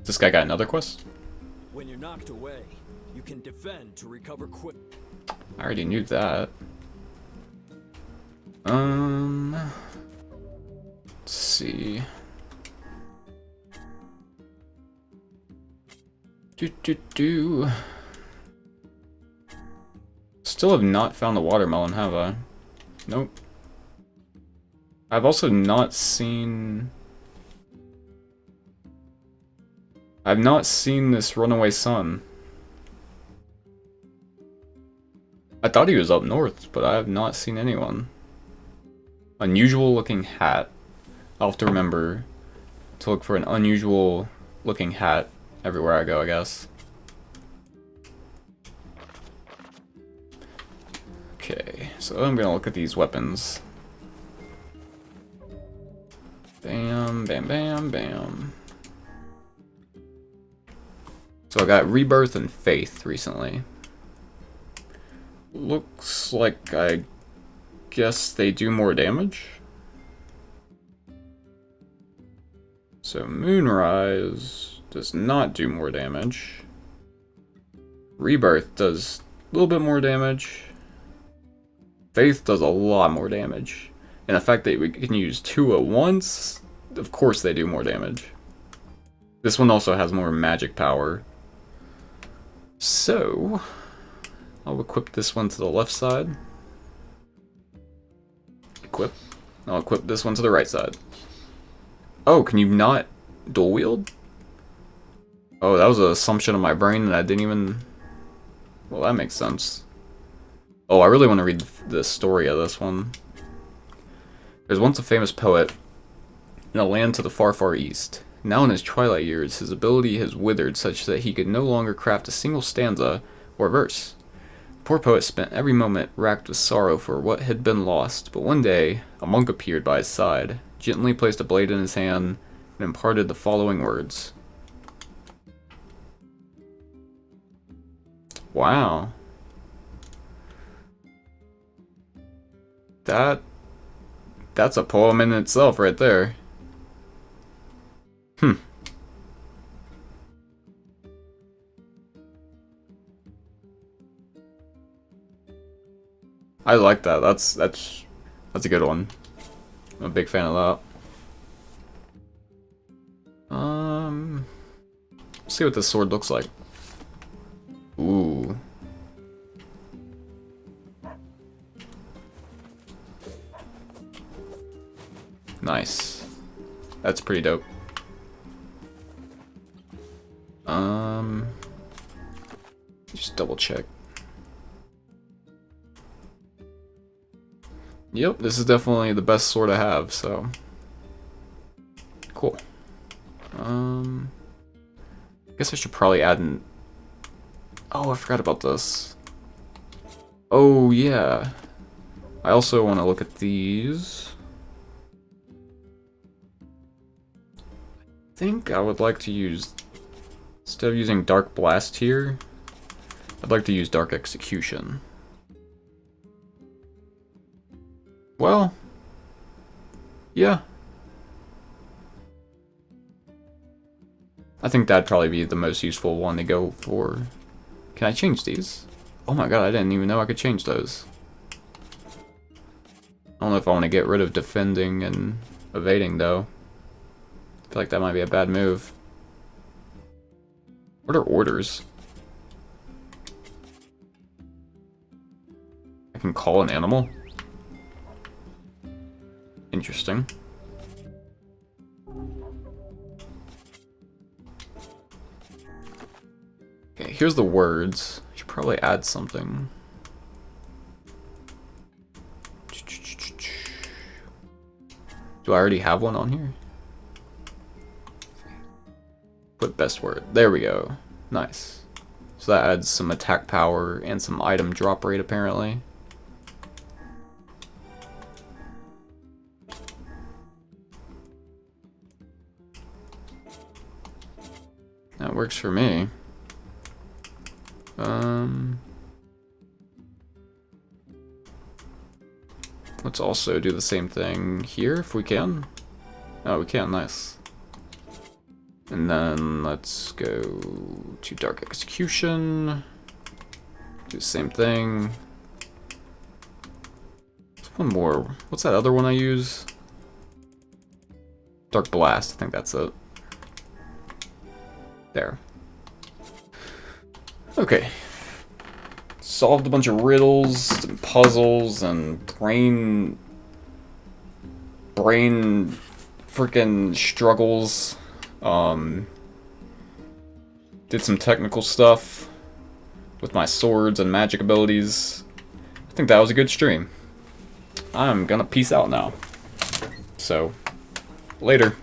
This guy got another quest? When you're knocked away, you can defend to recover quick. I already knew that. Let's see. Still have not found the watermelon, have I? Nope. I've also not seen... I've not seen this runaway son. I thought he was up north, but I have not seen anyone. Unusual looking hat. I'll have to remember to look for an unusual looking hat everywhere I go, I guess. Okay, so I'm gonna look at these weapons. Bam, bam, bam, bam. So I got Rebirth and Faith recently. Looks like I guess they do more damage. So Moonrise does not do more damage. Rebirth does a little bit more damage. Faith does a lot more damage. And the fact that we can use 2 at once, of course they do more damage. This one also has more magic power. So, I'll equip this one to the left side. Equip. I'll equip this one to the right side. Oh, can you not dual wield? Oh, that was an assumption of my brain and I didn't even... Well, that makes sense. Oh, I really want to read the story of this one. There's once a famous poet in a land to the far, far east. Now in his twilight years, his ability has withered such that he could no longer craft a single stanza or verse. The poor poet spent every moment racked with sorrow for what had been lost, but one day, a monk appeared by his side, gently placed a blade in his hand, and imparted the following words. Wow. That's a poem in itself right there. I like that. That's a good one. I'm a big fan of that. Let's see what this sword looks like. Ooh. Nice. That's pretty dope. Just double check. Yep, this is definitely the best sword I have, so cool. I guess I should probably add an... Oh, I forgot about this. Oh, yeah. I also want to look at these. I think I would like to use, instead of using Dark Blast here, I'd like to use Dark Execution. Well, yeah. I think that'd probably be the most useful one to go for. Can I change these? Oh my god, I didn't even know I could change those. I don't know if I want to get rid of defending and evading though. I feel like that might be a bad move. What are orders? I can call an animal? Interesting. Okay, here's the words. I should probably add something. Do I already have one on here? Put best word. There we go. Nice. So that adds some attack power and some item drop rate apparently. That works for me. Let's also do the same thing here if we can. Oh, we can, nice. And then let's go to Dark Execution. Do the same thing. There's one more. What's that other one I use? Dark Blast, I think that's it. There. Okay. Solved a bunch of riddles and puzzles and brain freaking struggles. Did some technical stuff with my swords and magic abilities. I think that was a good stream. I'm gonna peace out now. So, later.